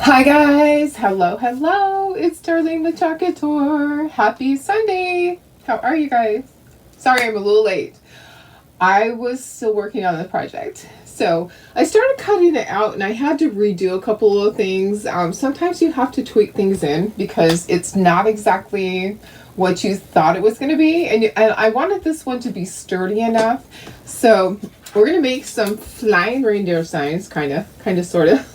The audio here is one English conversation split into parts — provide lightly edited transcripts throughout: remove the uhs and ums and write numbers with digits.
Hi guys, hello, it's Darlene the Chocolate Tour. Happy Sunday. How are you guys? Sorry I'm a little late. I was still working on the project. So I started cutting it out and I had to redo a couple of things. Sometimes you have to tweak things in because it's not exactly what you thought it was going to be. And I wanted this one to be sturdy enough. So we're going to make some flying reindeer signs, sort of.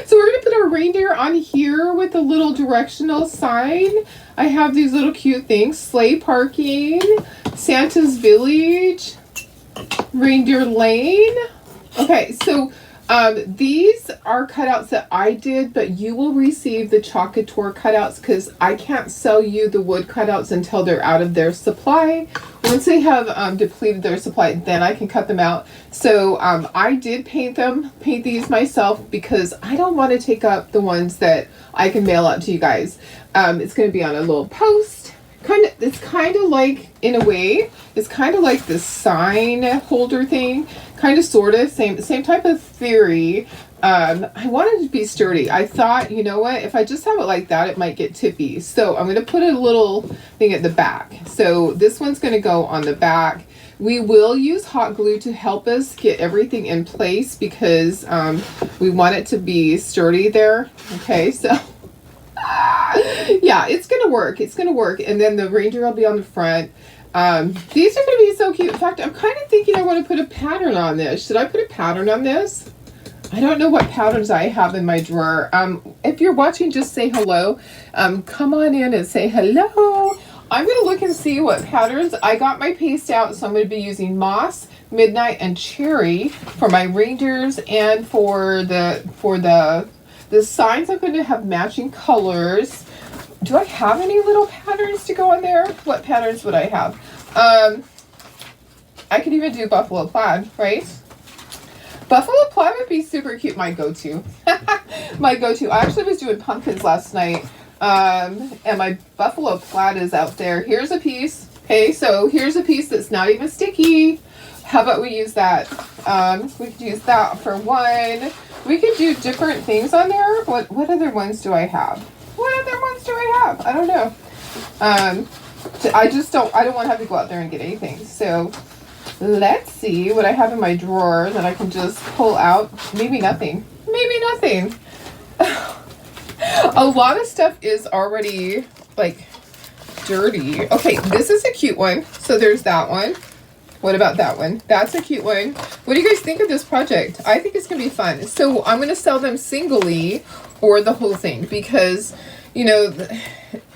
So we're going to put our reindeer on here with a little directional sign. I have these little cute things. Sleigh parking, Santa's village, reindeer lane. Okay, so these are cutouts that I did, but you will receive the Chocolate Tour cutouts because I can't sell you the wood cutouts until they're out of their supply. Once they have depleted their supply, then I can cut them out. So I did paint these myself because I don't want to take up the ones that I can mail out to you guys. It's going to be on a little post. It's kind of like, in a way, it's kind of like the sign holder thing. Kind of, sort of, same type of theory. I wanted it to be sturdy. I thought, you know what, if I just have it like that, it might get tippy. So I'm going to put a little thing at the back. So this one's going to go on the back. We will use hot glue to help us get everything in place because we want it to be sturdy there. Okay, so yeah, it's gonna work. And then the reindeer will be on the front. These are gonna be so cute. In fact, I'm kind of thinking I want to put a pattern on this. Should I put a pattern on this? I don't know what patterns I have in my drawer. If you're watching, just say hello. Come on in and say hello. I'm gonna look and see what patterns. I got my paste out, so I'm gonna be using moss, midnight, and cherry for my reindeers, and for the signs I'm going to have matching colors. Do I have any little patterns to go on there? What patterns would I have? I could even do buffalo plaid, right? Buffalo plaid would be super cute. My go-to. My go-to. I actually was doing pumpkins last night. And my buffalo plaid is out there. Here's a piece. Okay, so here's a piece that's not even sticky. How about we use that? We could use that for one. We could do different things on there. What other ones do I have? I don't know. I don't want to have to go out there and get anything. So let's see what I have in my drawer that I can just pull out. Maybe nothing. A lot of stuff is already like dirty. Okay, this is a cute one. So there's that one. What about that one? That's a cute one. What do you guys think of this project? I think it's going to be fun. So I'm going to sell them singly or the whole thing because, you know,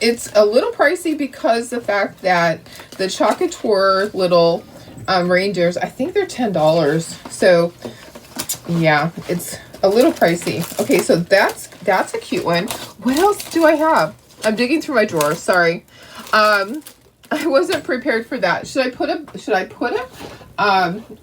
it's a little pricey because the fact that the Chocolate Tour little reindeers, I think they're $10. So yeah, it's a little pricey. Okay, so that's a cute one. What else do I have? I'm digging through my drawer. Sorry. I wasn't prepared for that. Should I put a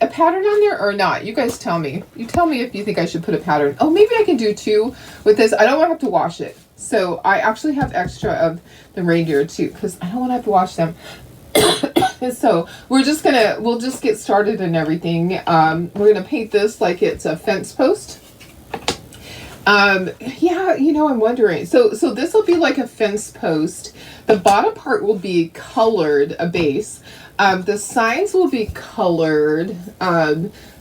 pattern on there or not? You guys tell me. You tell me if you think I should put a pattern. Oh, maybe I can do two with this. I don't want to have to wash it. So I actually have extra of the reindeer too because I don't want to have to wash them. So we'll just get started and everything. We're gonna paint this like it's a fence post. Yeah, you know, I'm wondering. So this will be like a fence post. The bottom part will be colored, a base. The signs will be colored.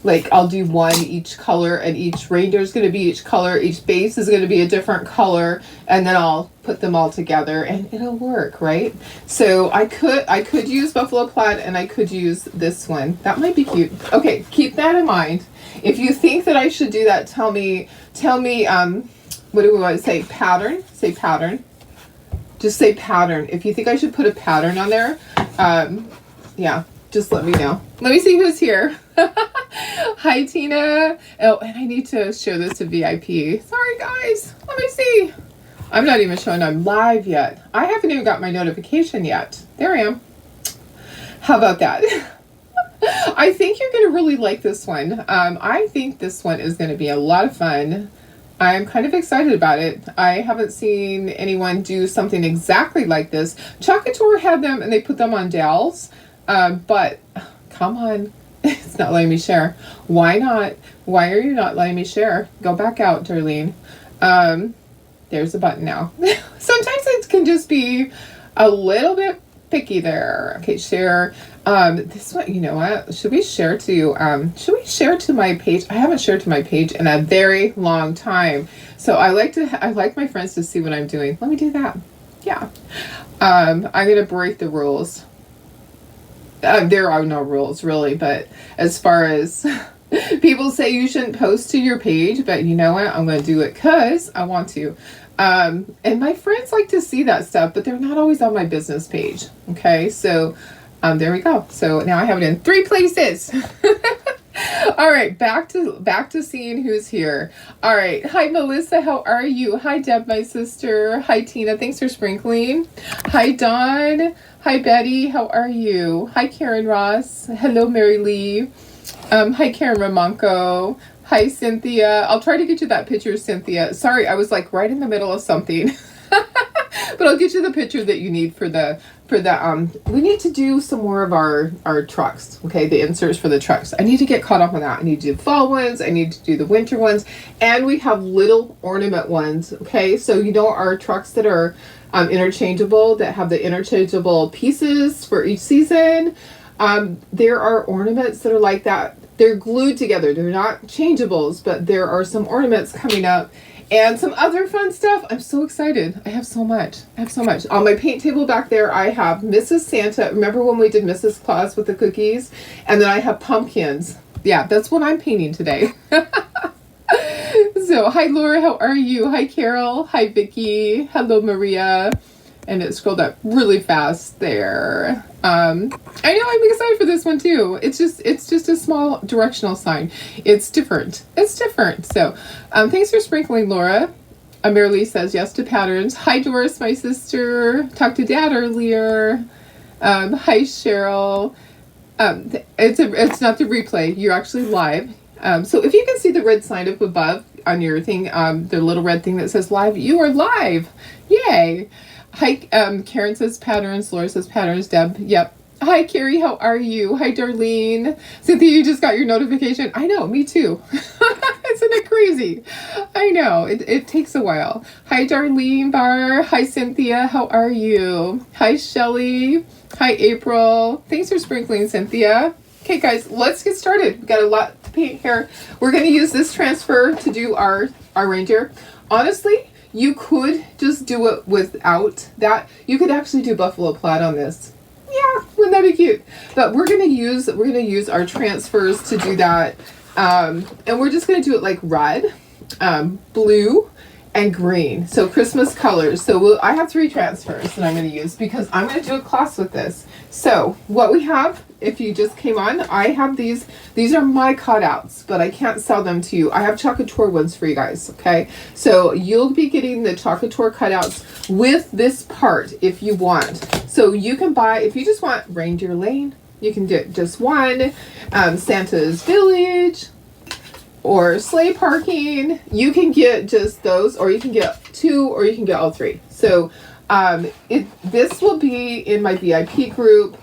Like I'll do one each color, and each reindeer is going to be each color. Each base is going to be a different color, and then I'll put them all together, and it'll work, right? So I could use buffalo plaid, and I could use this one. That might be cute. Okay, keep that in mind. If you think that I should do that, tell me. What do we want to say? Pattern. Say pattern. Just say pattern. If you think I should put a pattern on there, yeah, just let me know. Let me see who's here. Hi, Tina. Oh, and I need to show this to VIP. Sorry, guys. Let me see. I'm not even showing I'm live yet. I haven't even got my notification yet. There I am. How about that? I think you're going to really like this one. I think this one is going to be a lot of fun. I'm kind of excited about it. I haven't seen anyone do something exactly like this. Chocolate Tour had them and they put them on dowels. But come on, it's not letting me share. Why not? Why are you not letting me share? Go back out, Darlene. There's a button now. Sometimes it can just be a little bit picky there. Okay, share. This one, you know what? Should we share to my page? I haven't shared to my page in a very long time. So I like my friends to see what I'm doing. Let me do that. Yeah. I'm gonna break the rules. There are no rules really, but as far as people say you shouldn't post to your page, but you know what? I'm going to do it because I want to. And my friends like to see that stuff, but they're not always on my business page. Okay, so there we go. So now I have it in 3 places. All right, back to seeing who's here. All right, hi Melissa, how are you? Hi Deb, my sister. Hi Tina, thanks for sprinkling. Hi Dawn. Hi Betty, how are you? Hi Karen Ross. Hello Mary Lee. Hi Karen Ramonko. Hi Cynthia. I'll try to get you that picture, Cynthia. Sorry, I was like right in the middle of something. But I'll get you the picture that you need for the we need to do some more of our trucks, okay? The inserts for the trucks. I need to get caught up on that. I need to do fall ones, I need to do the winter ones, and we have little ornament ones, okay? So you know our trucks that are interchangeable, that have the interchangeable pieces for each season. There are ornaments that are like that. They're glued together. They're not changeables, but there are some ornaments coming up and some other fun stuff. I'm so excited. I have so much. On my paint table back there, I have Mrs. Santa. Remember when we did Mrs. Claus with the cookies? And then I have pumpkins. Yeah, that's what I'm painting today. So, hi Laura, how are you? Hi Carol. Hi Vicky. Hello Maria. And it scrolled up really fast there. I know I'm excited for this one too. It's just a small directional sign. It's different. So, thanks for sprinkling, Laura. Marilee says yes to patterns. Hi Doris, my sister. Talked to Dad earlier. Hi Cheryl. It's not the replay. You're actually live. So if you can see the red sign up above on your thing, the little red thing that says live, you are live. Yay. Hi, Karen says patterns. Laura says patterns. Deb, yep. Hi, Carrie, how are you? Hi, Darlene. Cynthia, you just got your notification. I know, me too. Isn't it crazy? I know, it takes a while. Hi, Darlene Barr. Hi, Cynthia, how are you? Hi, Shelly. Hi, April. Thanks for sprinkling, Cynthia. Okay, guys, let's get started. We've got a lot to paint here. We're going to use this transfer to do our reindeer. Honestly, you could just do it without that. You could actually do buffalo plaid on this. Yeah, wouldn't that be cute? But we're gonna use our transfers to do that. And we're just gonna do it like red, blue, and green. So Christmas colors. So I have 3 transfers that I'm gonna use because I'm gonna do a class with this. So what we have, if you just came on, I have these are my cutouts, but I can't sell them to you. I have Chocator ones for you guys, okay? So you'll be getting the Chocator cutouts with this part if you want. So you can buy, if you just want Reindeer Lane, you can get just one, Santa's Village, or sleigh parking. You can get just those, or you can get 2, or you can get all 3. So this will be in my VIP group,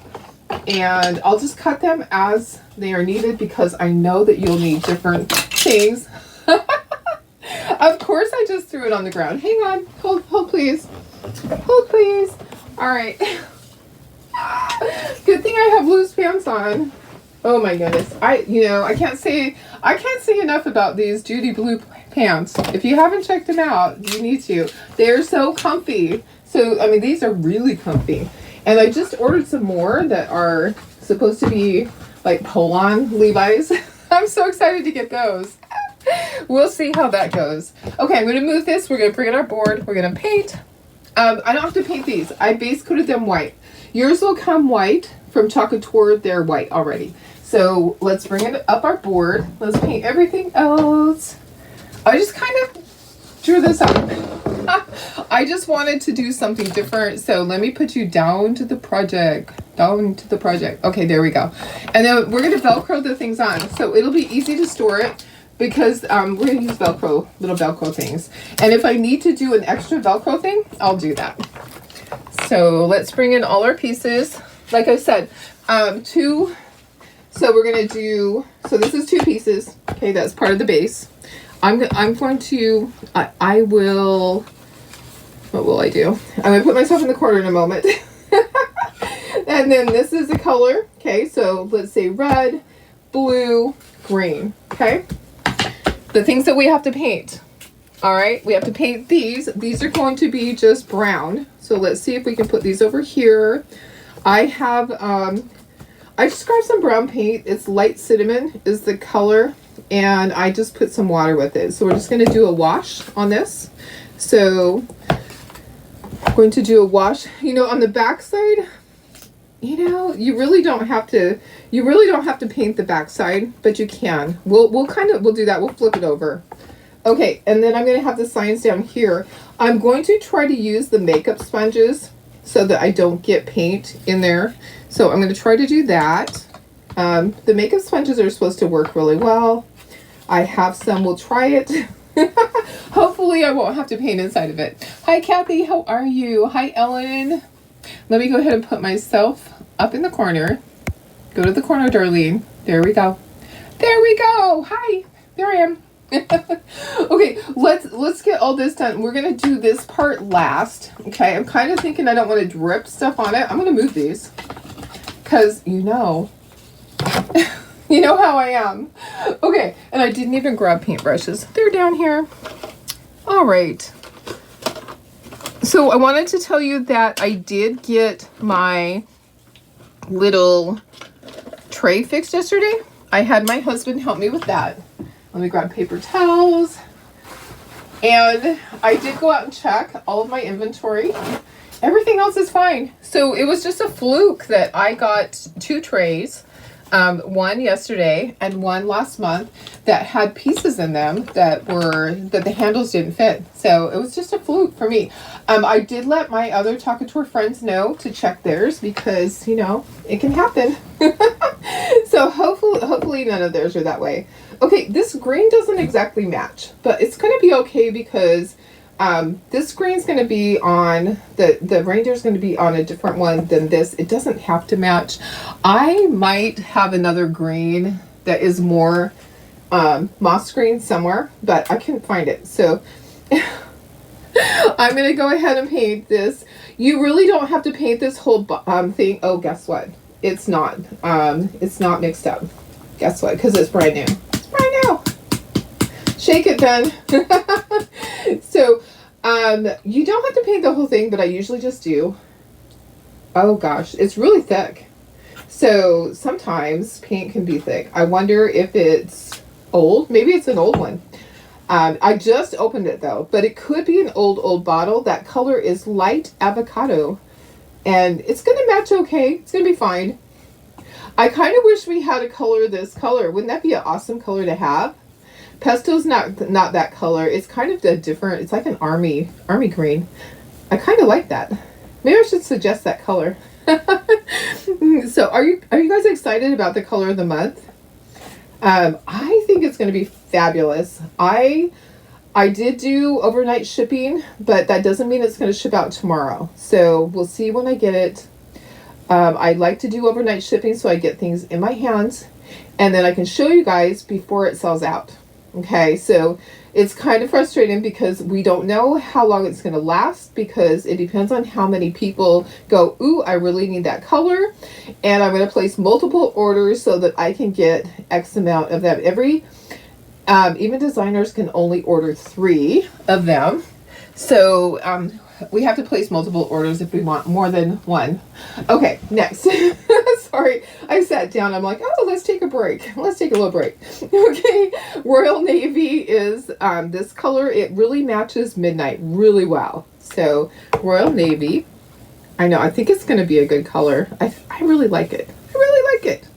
and I'll just cut them as they are needed because I know that you'll need different things. Of course, I just threw it on the ground. Hang on, hold please, hold please. All right. Good thing I have loose pants on. Oh my goodness. I can't say enough about these Judy Blue pants. If you haven't checked them out, you need to. They're so comfy. So, I mean, these are really comfy. And I just ordered some more that are supposed to be like pull-on Levi's. I'm so excited to get those. We'll see how that goes. Okay, I'm going to move this. We're going to bring in our board. We're going to paint. I don't have to paint these. I base coated them white. Yours will come white from Chocator. They're white already. So let's bring it up our board. Let's paint everything else. I just kind of drew this up. I just wanted to do something different. So let me put you down to the project. Okay, there we go. And then we're going to Velcro the things on. So it'll be easy to store it because we're going to use Velcro, little Velcro things. And if I need to do an extra Velcro thing, I'll do that. So let's bring in all our pieces. Like I said, 2. So we're going to do, so this is 2 pieces. Okay, that's part of the base. I'm going to, I will, what will I do? I'm going to put myself in the corner in a moment. And then this is the color. Okay, so let's say red, blue, green. Okay. The things that we have to paint. All right, we have to paint these. These are going to be just brown. So let's see if we can put these over here. I have, I just grabbed some brown paint. It's light cinnamon is the color. And I just put some water with it. So we're just going to do a wash on this. So I'm going to do a wash. You know, on the back side, you know, you really don't have to paint the back side, but you can. We'll do that. We'll flip it over. Okay, and then I'm going to have the signs down here. I'm going to try to use the makeup sponges so that I don't get paint in there. So I'm going to try to do that. The makeup sponges are supposed to work really well. I have some. We'll try it. Hopefully I won't have to paint inside of it. Hi, Kathy. How are you? Hi, Ellen. Let me go ahead and put myself up in the corner. Go to the corner, Darlene. There we go. There we go. Hi. There I am. Okay, let's get all this done. We're going to do this part last. Okay, I'm kind of thinking I don't want to drip stuff on it. I'm going to move these. Because, you know how I am. Okay, and I didn't even grab paintbrushes. They're down here. All right. So I wanted to tell you that I did get my little tray fixed yesterday. I had my husband help me with that. Let me grab paper towels. And I did go out and check all of my inventory. Everything else is fine. So it was just a fluke that I got 2 trays. One yesterday and one last month that had pieces in them that the handles didn't fit. So it was just a fluke for me. I did let my other Talkator friends know to check theirs because, you know, it can happen. So hopefully none of theirs are that way. Okay, this green doesn't exactly match, but it's going to be okay because this green's going to be on, the reindeer's going to be on a different one than this. It doesn't have to match. I might have another green that is more moss green somewhere, but I couldn't find it. So I'm going to go ahead and paint this. You really don't have to paint this whole thing. Oh, guess what? It's not mixed up. Guess what? Because it's brand new. It's brand new. Shake it, Ben. So, you don't have to paint the whole thing, but I usually just do. Oh gosh, it's really thick. So sometimes paint can be thick. I wonder if it's old. Maybe it's an old one. I just opened it though, but it could be an old bottle. That color is light avocado, and it's going to match okay. It's going to be fine. I kind of wish we had a color this color. Wouldn't that be an awesome color to have? Pesto's not that color. It's kind of a different, it's like an army green. I kind of like that. Maybe I should suggest that color. So are you guys excited about the color of the month? I think it's going to be fabulous. I did do overnight shipping, but that doesn't mean it's going to ship out tomorrow. So we'll see when I get it. I like to do overnight shipping so I get things in my hands and then I can show you guys before it sells out. Okay, so it's kind of frustrating because we don't know how long it's going to last because it depends on how many people go, ooh, I really need that color. And I'm going to place multiple orders so that I can get X amount of them. Even designers can only order 3 of them. So we have to place multiple orders if we want more than one. Okay, next. Sorry, I sat down. I'm like, oh, let's take a break. Let's take a little break. Okay, Royal Navy is this color. It really matches Midnight really well. So Royal Navy. I know. I think it's going to be a good color. I really like it. I really like it.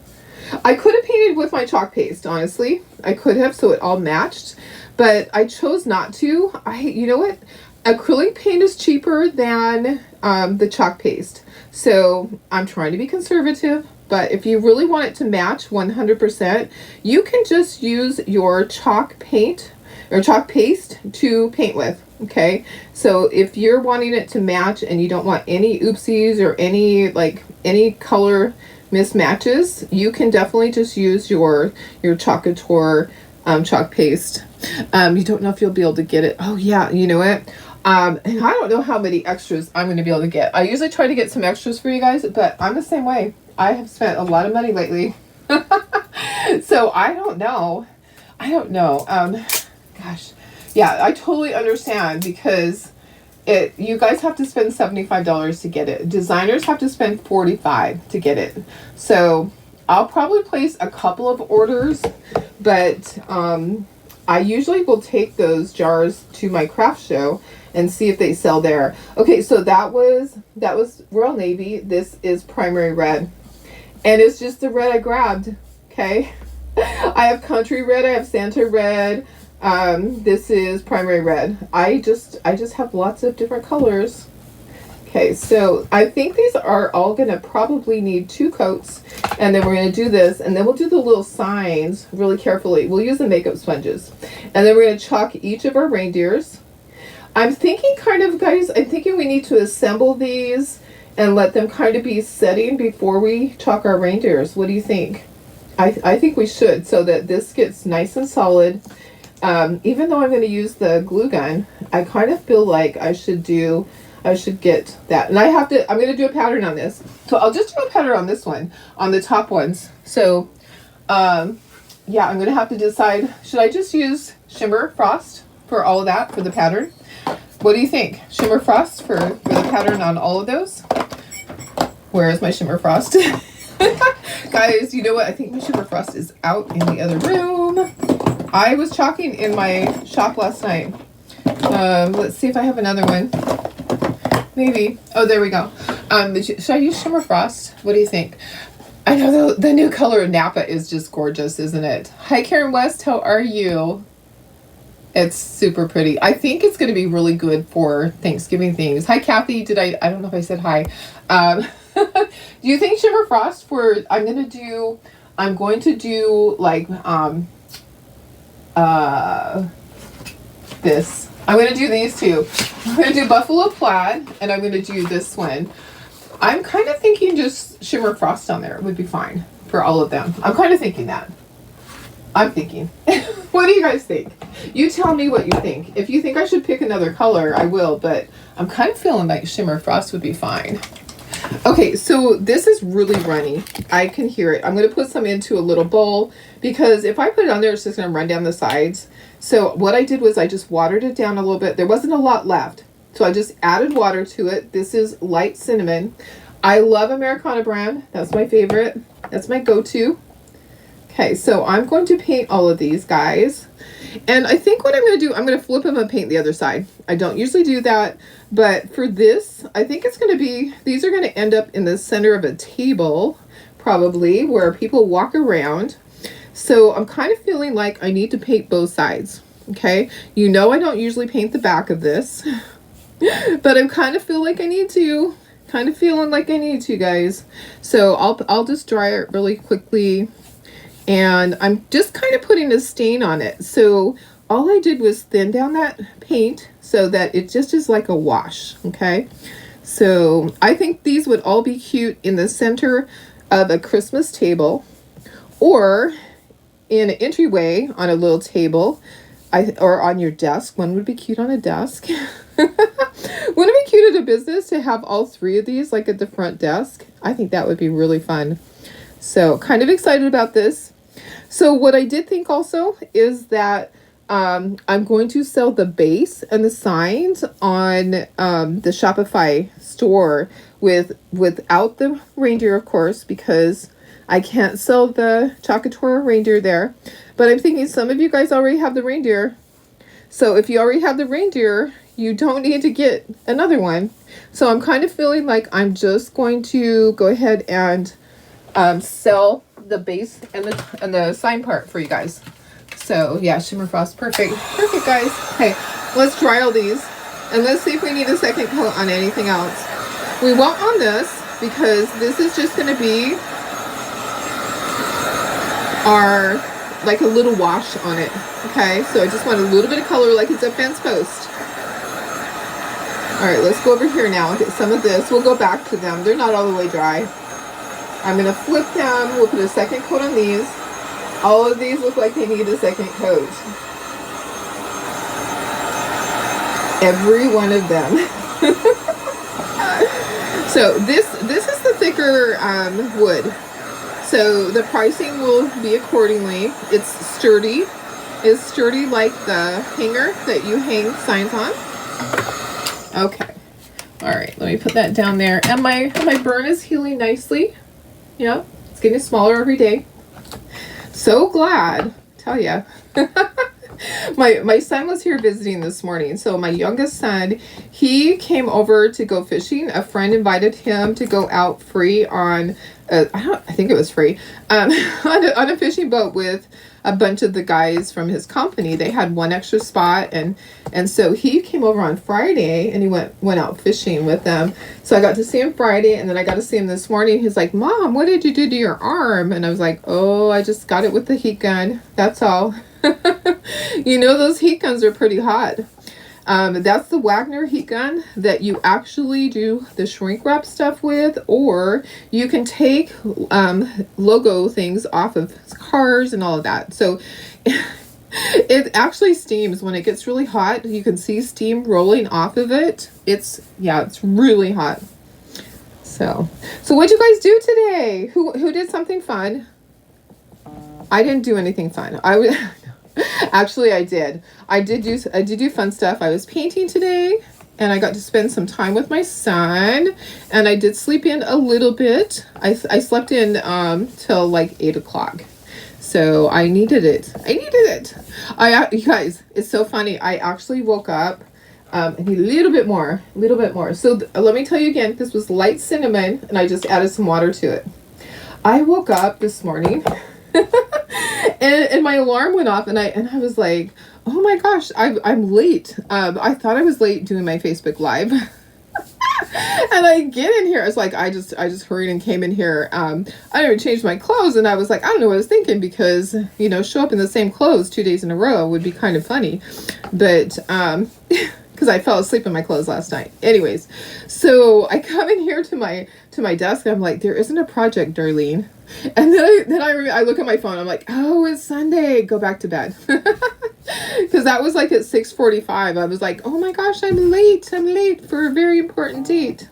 I could have painted with my chalk paste, honestly. I could have, so it all matched. But I chose not to. You know what? Acrylic paint is cheaper than the chalk paste. So I'm trying to be conservative. But if you really want it to match 100%, you can just use your chalk paint or chalk paste to paint with. Okay. So if you're wanting it to match and you don't want any oopsies or any color mismatches, you can definitely just use your Talkator chalk paste You don't know if you'll be able to get it. Oh yeah, you know what? And I don't know how many extras I'm going to be able to get. I usually try to get some extras for you guys, but I'm the same way. I have spent a lot of money lately. So I don't know. Gosh. Yeah, I totally understand because you guys have to spend $75 to get it. Designers have to spend $45 to get it. So I'll probably place a couple of orders, but I usually will take those jars to my craft show and see if they sell there. Okay, so that was Royal Navy. This is primary red. And it's just the red I grabbed. Okay. I have country red, I have Santa red. This is primary red. I just have lots of different colors. Okay, so I think these are all gonna probably need 2 coats, and then we're gonna do this, and then we'll do the little signs really carefully. We'll use the makeup sponges, and then we're gonna chalk each of our reindeers. I'm thinking I'm thinking we need to assemble these and let them kind of be setting before we chalk our reindeers. What do you think? I think we should, so that this gets nice and solid. Even though I'm going to use the glue gun, I kind of feel like I should get that. And I'm going to do a pattern on this. So I'll just do a pattern on this one, on the top ones. So, yeah, I'm going to have to decide, should I just use Shimmer Frost for all of that, for the pattern? What do you think? Shimmer Frost for the pattern on all of those? Where is my Shimmer Frost? Guys, you know what? I think my Shimmer Frost is out in the other room. I was chalking in my shop last night. Let's see if I have another one. Maybe. Oh, there we go. Should I use Shimmer Frost? What do you think? I know the new color of Napa is just gorgeous, isn't it? Hi, Karen West. How are you? It's super pretty. I think it's going to be really good for Thanksgiving things. Hi, Kathy. I don't know if I said hi. Do you think Shimmer Frost I'm going to do like, this. I'm going to do these two. I'm going to do Buffalo Plaid, and I'm going to do this one. I'm kind of thinking just Shimmer Frost on there would be fine for all of them. I'm kind of thinking that. I'm thinking. What do you guys think? You tell me what you think. If you think I should pick another color, I will, but I'm kind of feeling like Shimmer Frost would be fine. Okay, so this is really runny. I can hear it. I'm going to put some into a little bowl because if I put it on there, it's just going to run down the sides. So what I did was I just watered it down a little bit. There wasn't a lot left. So I just added water to it. This is light cinnamon. I love Americana brand. That's my favorite. That's my go-to. Okay, so I'm going to paint all of these guys. And I think what I'm going to do, I'm going to flip them and paint the other side. I don't usually do that, but for this, I think it's going to be, these are going to end up in the center of a table, probably, where people walk around. So I'm kind of feeling like I need to paint both sides, okay? You know I don't usually paint the back of this, but I kind of feel like I need to. Kind of feeling like I need to, guys. So I'll just dry it really quickly. And I'm just kind of putting a stain on it. So all I did was thin down that paint so that it just is like a wash, okay? So I think these would all be cute in the center of a Christmas table or in an entryway on a little table or on your desk. One would be cute on a desk. Wouldn't it be cute at a business to have all 3 of these like at the front desk? I think that would be really fun. So kind of excited about this. So what I did think also is that I'm going to sell the base and the signs on the Shopify store without the reindeer, of course, because I can't sell the Chocator reindeer there. But I'm thinking some of you guys already have the reindeer. So if you already have the reindeer, you don't need to get another one. So I'm kind of feeling like I'm just going to go ahead and sell the base and the sign part for you guys. So yeah, Shimmer Frost, perfect guys. Okay, let's dry all these and let's see if we need a second coat on anything else. We won't on this because this is just going to be our like a little wash on it. Okay, so I just want a little bit of color like it's a fence post. All right, let's go over here now and get some of this. We'll go back to them. They're not all the way dry. I'm going to flip them. We'll put a second coat on these. All of these look like they need a second coat. Every one of them. So this is the thicker wood. So the pricing will be accordingly. It's sturdy. It's sturdy like the hanger that you hang signs on. Okay. All right, let me put that down there. And my burn is healing nicely. Yeah, it's getting smaller every day. So glad, tell ya. My son was here visiting this morning. So my youngest son, he came over to go fishing. A friend invited him to go out free on, I think it was free, on a fishing boat with a bunch of the guys from his company. They had one extra spot, and so he came over on Friday and he went out fishing with them. So I got to see him Friday, and then I got to see him this morning. He's like, "Mom, what did you do to your arm?" And I was like, "Oh, I just got it with the heat gun. That's all." You know, those heat guns are pretty hot. That's the Wagner heat gun that you actually do the shrink wrap stuff with, or you can take logo things off of cars and all of that. So it actually steams when it gets really hot. You can see steam rolling off of it. It's really hot. So what'd you guys do today? Who did something fun? I didn't do anything fun. Actually, I did. I did do fun stuff. I was painting today, and I got to spend some time with my son, and I did sleep in a little bit. I slept in till like 8 o'clock. So I needed it. You guys, it's so funny. I actually woke up I need a little bit more. So let me tell you again, this was light cinnamon, and I just added some water to it. I woke up this morning and my alarm went off, and I was like, oh my gosh, I'm late. I thought I was late doing my Facebook Live. And I get in here. It's like I just hurried and came in here. I didn't even change my clothes, and I was like, I don't know what I was thinking, because show up in the same clothes 2 days in a row would be kind of funny, but because I fell asleep in my clothes last night. Anyways, so I come in here to my desk, and I'm like, there isn't a project, Darlene. And then I look at my phone. I'm like, oh, it's Sunday. Go back to bed. Because that was like at 6:45. I was like, oh my gosh, I'm late for a very important date.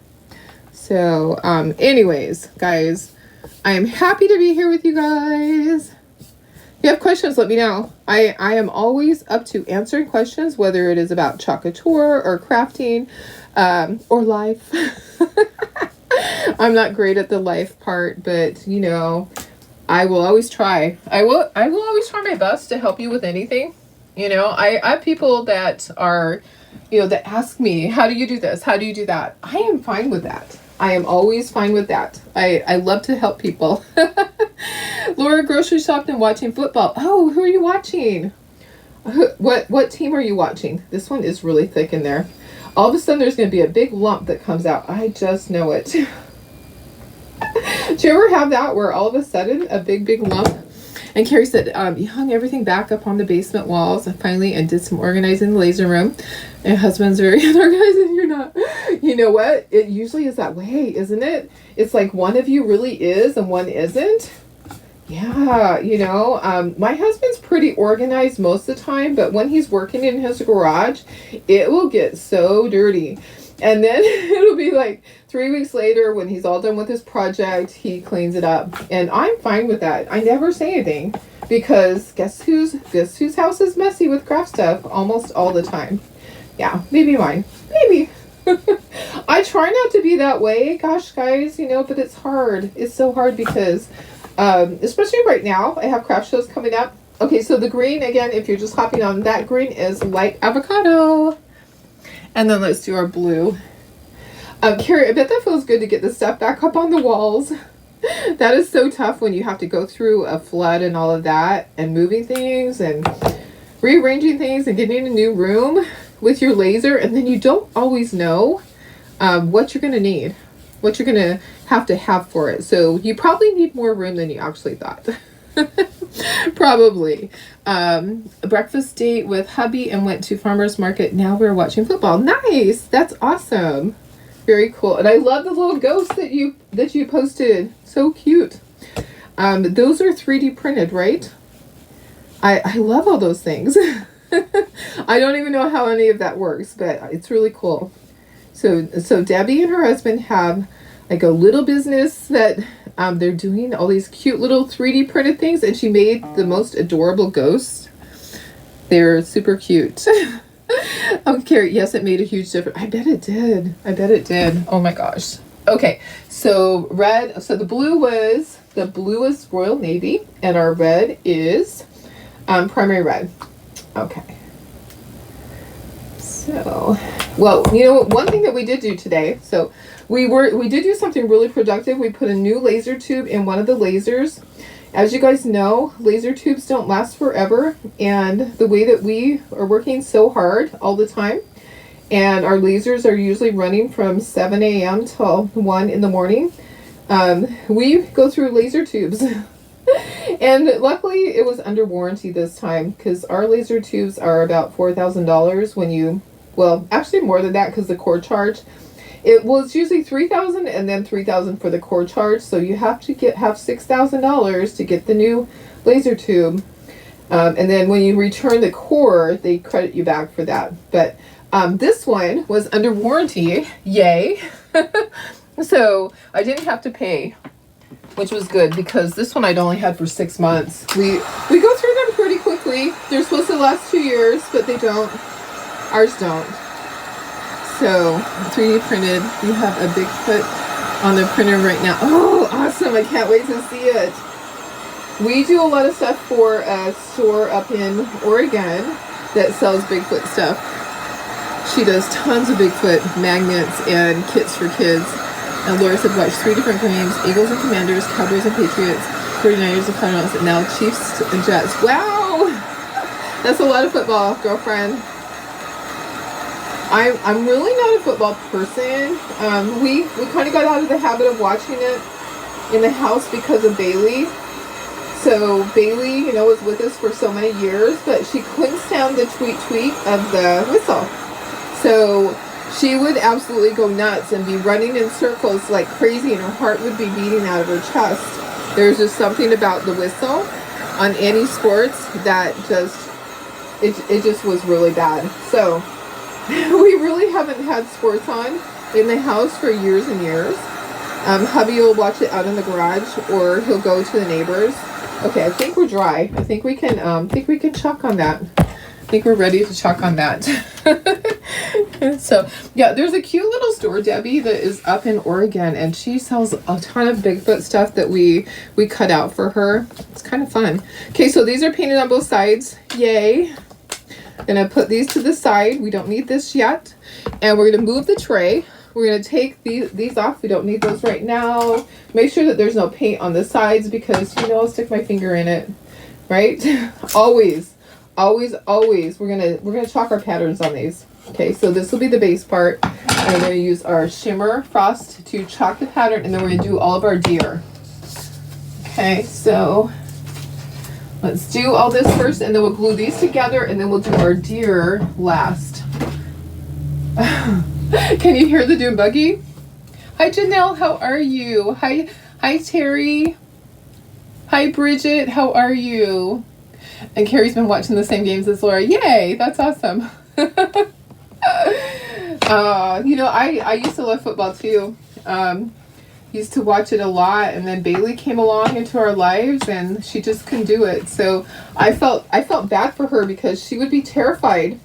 So, anyways, guys, I am happy to be here with you guys. If you have questions, let me know. I am always up to answering questions, whether it is about Chocolate Tour or crafting, or life. I'm not great at the life part, but I will always try. I will always try my best to help you with anything. I have people that are, that ask me, how do you do this? How do you do that? I am fine with that. I am always fine with that. I love to help people. Laura, grocery shopping and watching football. Oh, who are you watching? What team are you watching? This one is really thick in there. All of a sudden, there's going to be a big lump that comes out. I just know it. Do you ever have that where all of a sudden a big lump? And Carrie said, you hung everything back up on the basement walls and did some organizing in the laser room. My husband's very unorganized, and you're not. You know what? It usually is that way, isn't it? It's like one of you really is and one isn't. Yeah, my husband's pretty organized most of the time, but when he's working in his garage, it will get so dirty. And then it'll be like 3 weeks later, when he's all done with his project, he cleans it up. And I'm fine with that. I never say anything, because guess whose house is messy with craft stuff almost all the time? Yeah, maybe mine. Maybe. I try not to be that way. Gosh, guys, but it's hard. It's so hard because, especially right now, I have craft shows coming up. Okay, so the green, again, if you're just hopping on, that green is light avocado. And then let's do our blue. Carrie, I bet that feels good to get the stuff back up on the walls. That is so tough when you have to go through a flood and all of that, and moving things and rearranging things and getting a new room with your laser, and then you don't always know what you're going to need, what you're going to have for it. So you probably need more room than you actually thought. Probably. A breakfast date with hubby and went to farmer's market. Now we're watching football. Nice. That's awesome. Very cool. And I love the little ghost that you posted. So cute. Those are 3D printed, right? I love all those things. I don't even know how any of that works, but it's really cool. So Debbie and her husband have like a little business that they're doing all these cute little 3D printed things, and she made the most adorable ghosts. They're super cute. Oh, Carrie, yes, it made a huge difference. I bet it did. I bet it did. Oh my gosh. Okay, so red. So the blue was Royal Navy, and our red is primary red. Okay. So, well, you know, one thing that we did do today. So we did do something really productive. We put a new laser tube in one of the lasers. As you guys know, laser tubes don't last forever, and the way that we are working so hard all the time, and our lasers are usually running from 7 a.m. till 1 in the morning, we go through laser tubes. And luckily it was under warranty this time, because our laser tubes are about $4,000 when you, well, actually more than that, because the cord charge. It was usually $3,000 and then $3,000 for the cord charge, so you have to have $6,000 to get the new laser tube, and then when you return the cord, they credit you back for that. But this one was under warranty, yay! So I didn't have to pay, which was good, because this one I'd only had for 6 months. We go through them pretty quickly. They're supposed to last 2 years, but they don't. Ours don't. So 3D printed. We have a Bigfoot on the printer right now. Oh, awesome. I can't wait to see it. We do a lot of stuff for a store up in Oregon that sells Bigfoot stuff. She does tons of Bigfoot magnets and kits for kids. And Laura said, watch 3 different games: Eagles and Commanders, Cowboys and Patriots, 49ers and Cardinals, and now Chiefs and Jets. Wow! That's a lot of football, girlfriend. I'm really not a football person. We kind of got out of the habit of watching it in the house because of Bailey. So Bailey, you know, was with us for so many years, but she couldn't stand the tweet of the whistle. So she would absolutely go nuts and be running in circles like crazy, and her heart would be beating out of her chest. There's just something about the whistle on any sports that it just was really bad. So we really haven't had sports on in the house for years and years. Hubby will watch it out in the garage, or he'll go to the neighbors. Okay, I think we're dry. I think we can chalk on that. I think we're ready to chalk on that. So yeah, there's a cute little store, Debbie, that is up in Oregon, and she sells a ton of Bigfoot stuff that we cut out for her. It's kind of fun. Okay, so these are painted on both sides. Yay. Gonna put these to the side. We don't need this yet. And we're gonna move the tray. We're gonna take these off. We don't need those right now. Make sure that there's no paint on the sides, because you know I'll stick my finger in it. Right? Always. We're gonna chalk our patterns on these. Okay, so this will be the base part. And we're gonna use our shimmer frost to chalk the pattern, and then we're gonna do all of our deer. Okay, so let's do all this first, and then we'll glue these together, and then we'll do our deer last. Can you hear the dune buggy? Hi Janelle, how are you? Hi Terry. Hi Bridget, how are you? And Carrie's been watching the same games as Laura. Yay, that's awesome. You know, I used to love football too. Used to watch it a lot, and then Bailey came along into our lives, and she just couldn't do it. So I felt bad for her, because she would be terrified.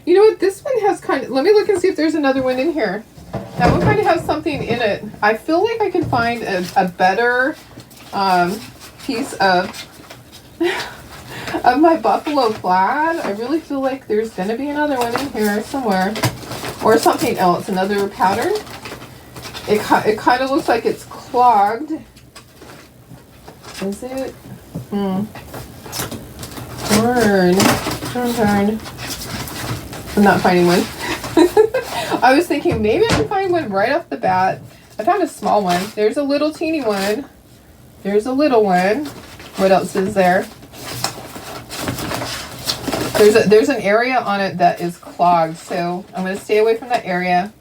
You know what? This one has kind of, let me look and see if there's another one in here. That one kind of has something in it. I feel like I can find a better piece of my buffalo plaid. I really feel like there's gonna be another one in here somewhere, or something else, another pattern. It kind of looks like it's clogged. Is it? Darn. I'm not finding one. I was thinking maybe I can find one right off the bat. I found a small one. There's a little teeny one. There's a little one. What else is there? There's an area on it that is clogged, so I'm going to stay away from that area.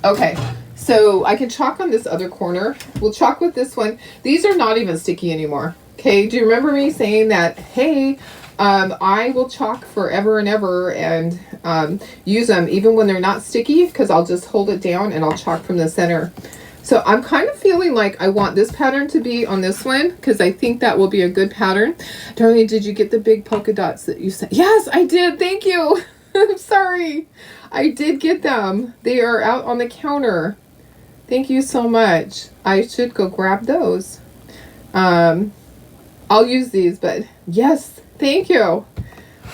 Okay, so I can chalk on this other corner. We'll chalk with this one. These are not even sticky anymore. Okay, do you remember me saying that, hey, I will chalk forever and ever and use them even when they're not sticky, because I'll just hold it down and I'll chalk from the center. So I'm kind of feeling like I want this pattern to be on this one, because I think that will be a good pattern. Darlene, did you get the big polka dots that you sent? Yes, I did. Thank you. I'm sorry. I did get them. They are out on the counter. Thank you so much. I should go grab those. I'll use these, but yes, thank you.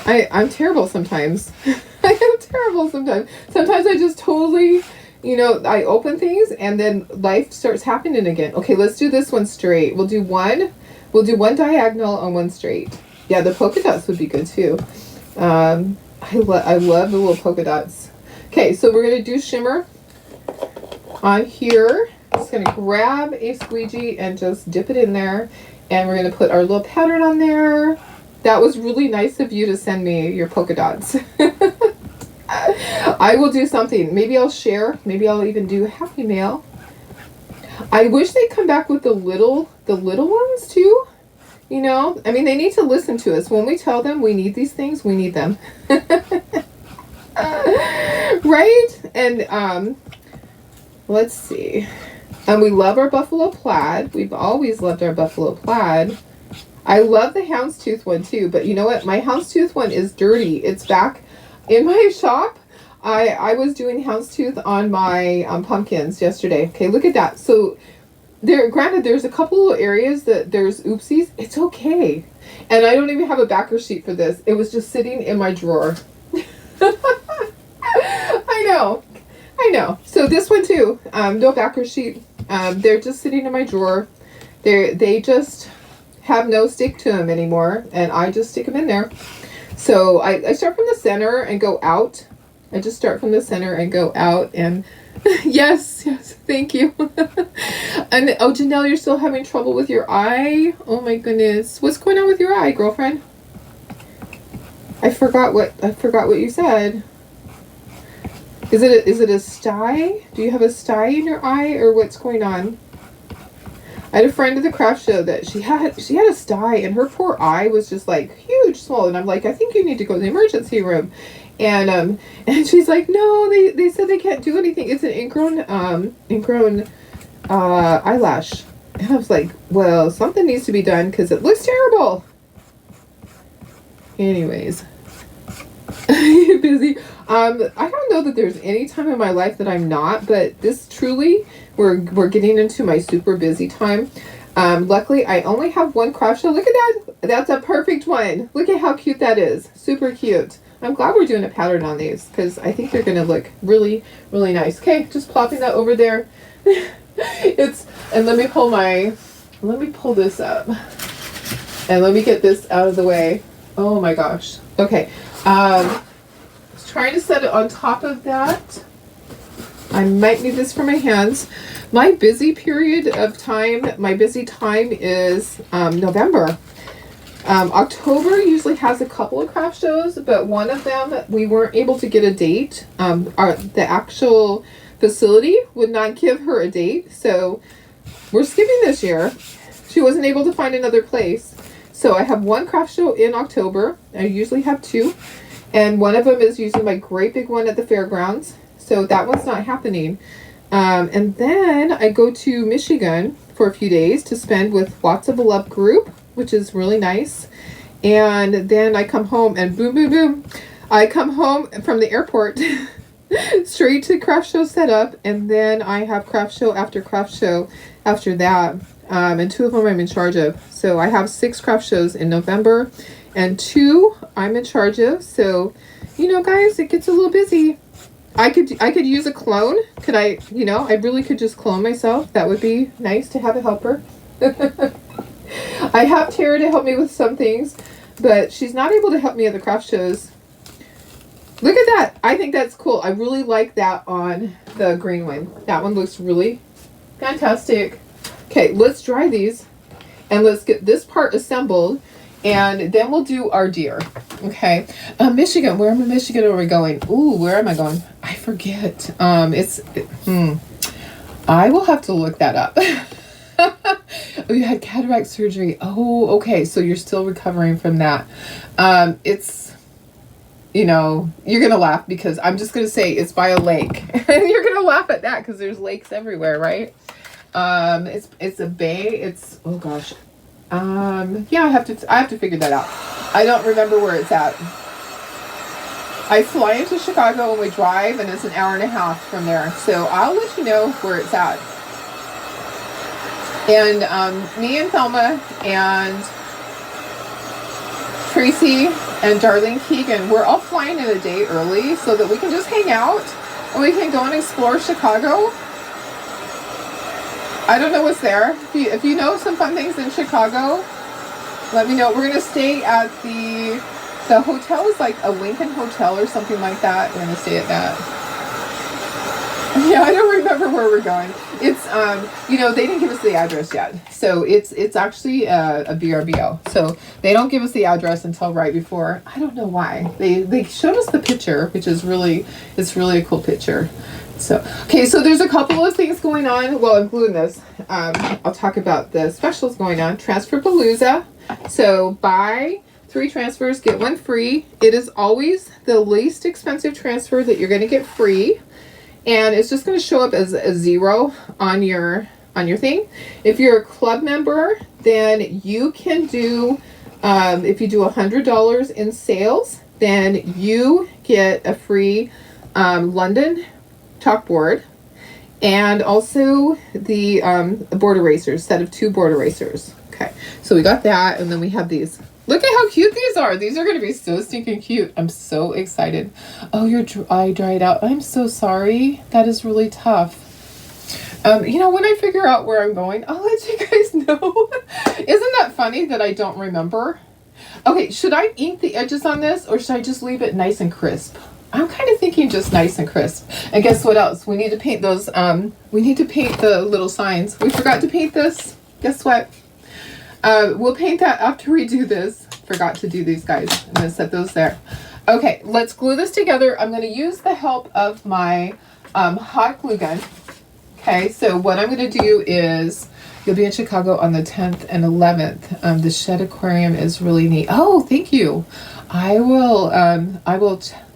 I'm terrible sometimes. I am terrible sometimes. Sometimes I just totally, I open things and then life starts happening again. Okay, let's do this one straight. We'll do one diagonal and one straight. Yeah, the polka dots would be good too. I love the little polka dots. Okay, so we're going to do shimmer on here. Just going to grab a squeegee and just dip it in there. And we're going to put our little pattern on there. That was really nice of you to send me your polka dots. I will do something. Maybe I'll share. Maybe I'll even do Happy Mail. I wish they'd come back with the little ones too. I mean, they need to listen to us. When we tell them we need these things, we need them. Right? And let's see. And we love our buffalo plaid. We've always loved our buffalo plaid. I love the houndstooth one too, but you know what? My houndstooth one is dirty. It's back in my shop. I was doing houndstooth on my pumpkins yesterday. Okay, look at that. So granted, there's a couple of areas that there's oopsies. It's okay. And I don't even have a backer sheet for this. It was just sitting in my drawer. I know. So this one too, no backer sheet. They're just sitting in my drawer. They just have no stick to them anymore, and I just stick them in there. So I start from the center and go out. I just start from the center and go out, and yes, thank you. And oh, Janelle, you're still having trouble with your eye? Oh my goodness. What's going on with your eye, girlfriend? I forgot what you said. Is it a sty? Do you have a sty in your eye, or what's going on? I had a friend at the craft show that she had a sty, and her poor eye was just like huge swollen. I'm like, I think you need to go to the emergency room. And she's like, no, they said they can't do anything. It's an ingrown eyelash. And I was like, well, something needs to be done because it looks terrible. Anyways, busy. I don't know that there's any time in my life that I'm not, but this truly, we're getting into my super busy time. Luckily, I only have one craft show. Look at that. That's a perfect one. Look at how cute that is. Super cute. I'm glad we're doing a pattern on these because I think they're going to look really, really nice. Okay, just plopping that over there. And let me pull this up. And let me get this out of the way. Oh my gosh. Okay. Trying to set it on top of that. I might need this for my hands. My busy time is November. October usually has a couple of craft shows, but one of them we weren't able to get a date. The actual facility would not give her a date, so we're skipping this year. She wasn't able to find another place. So I have one craft show in October. I usually have two. And one of them is usually my great big one at the fairgrounds. So that one's not happening. And then I go to Michigan for a few days to spend with Lots of a Love group, which is really nice. And then I come home and boom, boom, boom. I come home from the airport straight to craft show setup. And then I have craft show after that. And two of them I'm in charge of. So I have 6 craft shows in November. And 2 I'm in charge of. So, guys, it gets a little busy. I could use a clone. Could I, I really could just clone myself. That would be nice to have a helper. I have Tara to help me with some things, but she's not able to help me at the craft shows. Look at that. I think that's cool. I really like that on the green one. That one looks really fantastic. Okay, let's dry these and let's get this part assembled. And then we'll do our deer. Okay. Michigan. Where in Michigan are we going? Ooh, where am I going? I forget. I will have to look that up. Oh, you had cataract surgery. Oh, okay. So you're still recovering from that. It's, you're going to laugh because I'm just going to say it's by a lake. And you're going to laugh at that because there's lakes everywhere, right? It's a bay. It's, oh gosh. Yeah, I have to figure that out. I don't remember where it's at. I fly into Chicago and we drive, and it's an hour and a half from there. So I'll let you know where it's at. And me and Thelma and Tracy and Darlene Keegan, we're all flying in a day early so that we can just hang out and we can go and explore Chicago. I don't know what's there. If you know some fun things in Chicago, let me know. We're going to stay at the hotel is like a Lincoln Hotel or something like that. We're going to stay at that. Yeah, I don't remember where we're going. It's, they didn't give us the address yet. So it's actually a VRBO. So they don't give us the address until right before. I don't know why. They showed us the picture, which is it's really a cool picture. So, okay, so there's a couple of things going on. Well, including this. I'll talk about the specials going on. Transferpalooza. So buy 3 transfers, get 1 free. It is always the least expensive transfer that you're going to get free. And it's just going to show up as a 0 on your thing. If you're a club member, then you can do, if you do $100 in sales, then you get a free London chalkboard, and also the board erasers, set of 2 board erasers. Okay, so we got that, and then we have these. Look at how cute these are. These are going to be so stinking cute. I'm so excited. Oh, your eye dried out. I'm so sorry. That is really tough. When I figure out where I'm going, I'll let you guys know. Isn't that funny that I don't remember? Okay, should I ink the edges on this, or should I just leave it nice and crisp? I'm kind of thinking just nice and crisp. And guess what else? We need to paint those, we need to paint the little signs. We forgot to paint this. Guess what? We'll paint that after we do this. Forgot to do these guys. I'm going to set those there. Okay, let's glue this together. I'm going to use the help of my hot glue gun. Okay, so what I'm going to do is, you'll be in Chicago on the 10th and 11th. The Shed Aquarium is really neat. Oh, thank you. I will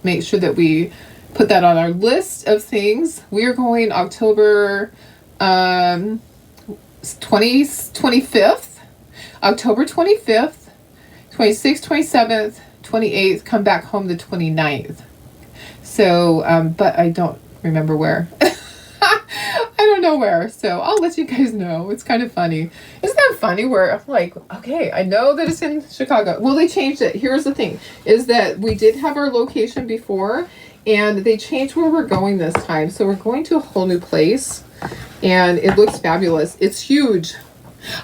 make sure that we put that on our list of things. We are going October 25th. October 25th, 26th, 27th, 28th, come back home the 29th. So, but I don't remember where. I don't know where, so I'll let you guys know. It's kind of funny. Isn't that funny where I'm like, okay, I know that it's in Chicago. Well, they changed it. Here's the thing, is that we did have our location before, and they changed where we're going this time. So we're going to a whole new place, and it looks fabulous. It's huge.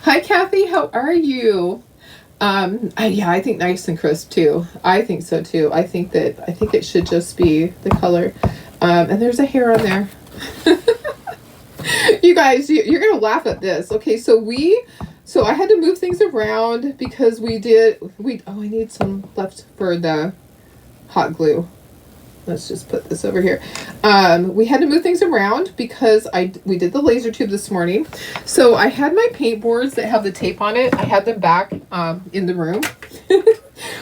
Hi, Kathy. How are you? Yeah, I think nice and crisp too. I think so too. I think it should just be the color. And there's a hair on there. You guys, you're gonna laugh at this. Okay, so I had to move things around because I need some left for the hot glue. Let's just put this over here. We had to move things around because we did the laser tube this morning. So I had my paint boards that have the tape on it. I had them back in the room.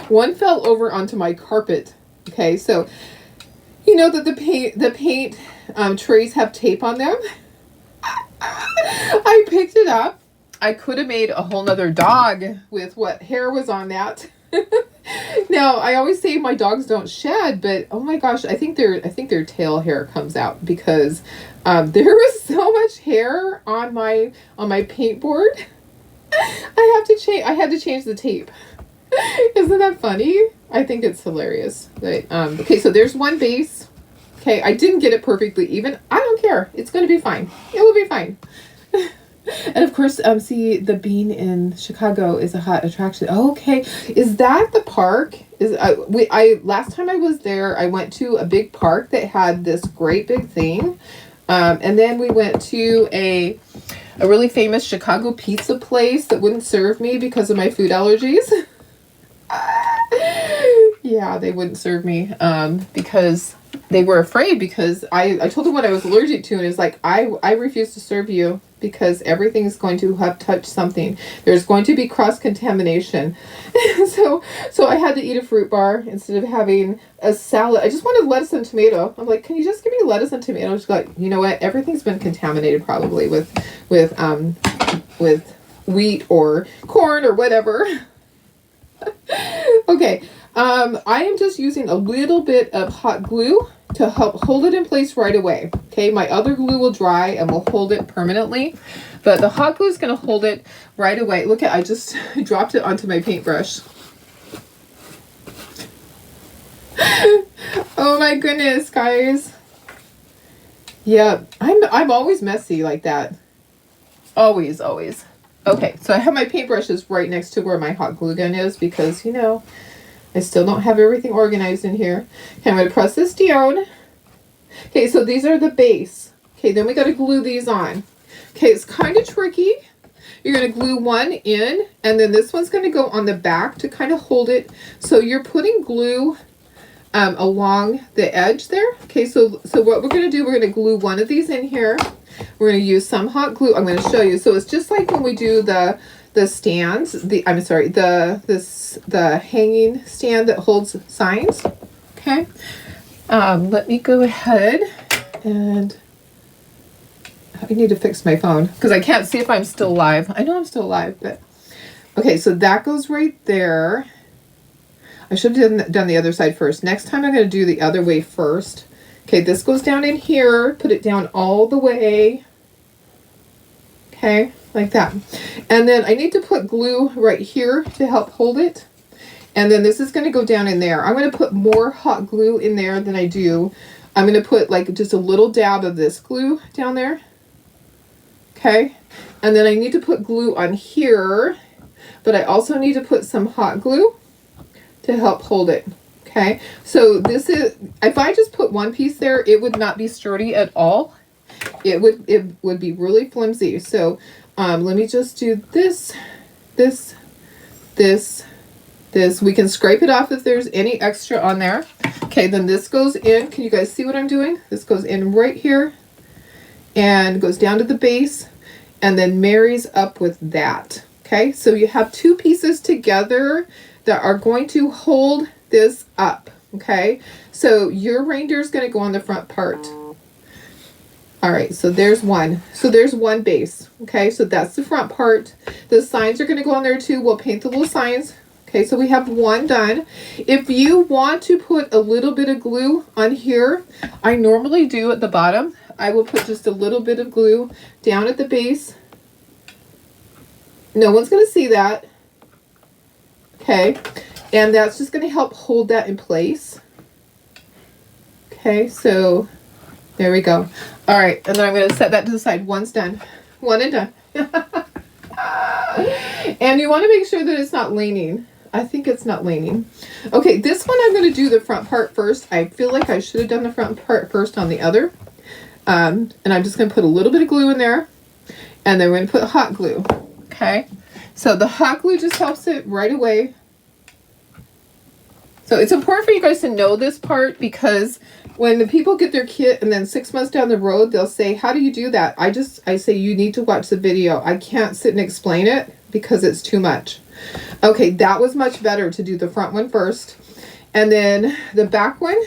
One fell over onto my carpet. Okay, so you know that the paint trays have tape on them. I picked it up. I could have made a whole nother dog with what hair was on that. Now, I always say my dogs don't shed, but oh my gosh, I think their tail hair comes out because there was so much hair on my paint board. I had to change the tape. Isn't that funny? I think it's hilarious. But, okay, so there's one base. Okay, I didn't get it perfectly even. I don't care. It's going to be fine. It will be fine. And of course, see, the Bean in Chicago is a hot attraction. Okay, is that the park? Last time I was there, I went to a big park that had this great big thing, and then we went to a really famous Chicago pizza place that wouldn't serve me because of my food allergies. Yeah, they wouldn't serve me because they were afraid because I told them what I was allergic to, and it's like, I refuse to serve you because everything's going to have touched something. There's going to be cross-contamination. So I had to eat a fruit bar instead of having a salad. I just wanted lettuce and tomato. I'm like, can you just give me lettuce and tomato? She's like, you know what? Everything's been contaminated probably with wheat or corn or whatever. Okay. I am just using a little bit of hot glue to help hold it in place right away. Okay, my other glue will dry and will hold it permanently, but the hot glue is going to hold it right away. Look at, I just dropped it onto my paintbrush. Oh my goodness, guys. Yeah, I'm always messy like that. Always. Okay, so I have my paintbrushes right next to where my hot glue gun is because, you know, I still don't have everything organized in here. Okay, I'm going to press this down. Okay, so these are the base. Okay, then we got to glue these on. Okay, it's kind of tricky. You're going to glue one in, and then this one's going to go on the back to kind of hold it. So you're putting glue along the edge there. Okay, so what we're going to do, we're going to glue one of these in here. We're going to use some hot glue. I'm going to show you. So it's just like when we do the stands, the hanging stand that holds signs. Okay. Let me go ahead and I need to fix my phone because I can't see if I'm still live. I know I'm still live, but okay, so that goes right there. I should have done the other side first. Next time I'm going to do the other way first. Okay, this goes down in here. Put it down all the way. Okay, like that. And then I need to put glue right here to help hold it. And then this is going to go down in there. I'm going to put more hot glue in there than I do. I'm going to put like just a little dab of this glue down there. Okay. And then I need to put glue on here, but I also need to put some hot glue to help hold it. Okay. So this is, if I just put one piece there, it would not be sturdy at all. It would be really flimsy. So let me just do this. We can scrape it off if there's any extra on there. Okay, then this goes in. Can you guys see what I'm doing? This goes in right here and goes down to the base and then marries up with that. Okay, so you have two pieces together that are going to hold this up. Okay, so your reindeer is going to go on the front part. All right, so there's one. So there's one base. Okay, so that's the front part. The signs are going to go on there too. We'll paint the little signs. Okay, so we have one done. If you want to put a little bit of glue on here, I normally do at the bottom. I will put just a little bit of glue down at the base. No one's going to see that. Okay, and that's just going to help hold that in place. Okay, so there we go. All right, and then I'm going to set that to the side. One's done. One and done. And you want to make sure that it's not leaning. I think it's not leaning. Okay, this one I'm going to do the front part first. I feel like I should have done the front part first on the other. And I'm just going to put a little bit of glue in there. And then we're going to put hot glue. Okay, so the hot glue just helps it right away. So it's important for you guys to know this part because when the people get their kit and then 6 months down the road, they'll say, how do you do that? I say, you need to watch the video. I can't sit and explain it because it's too much. Okay, that was much better to do the front one first. And then the back one,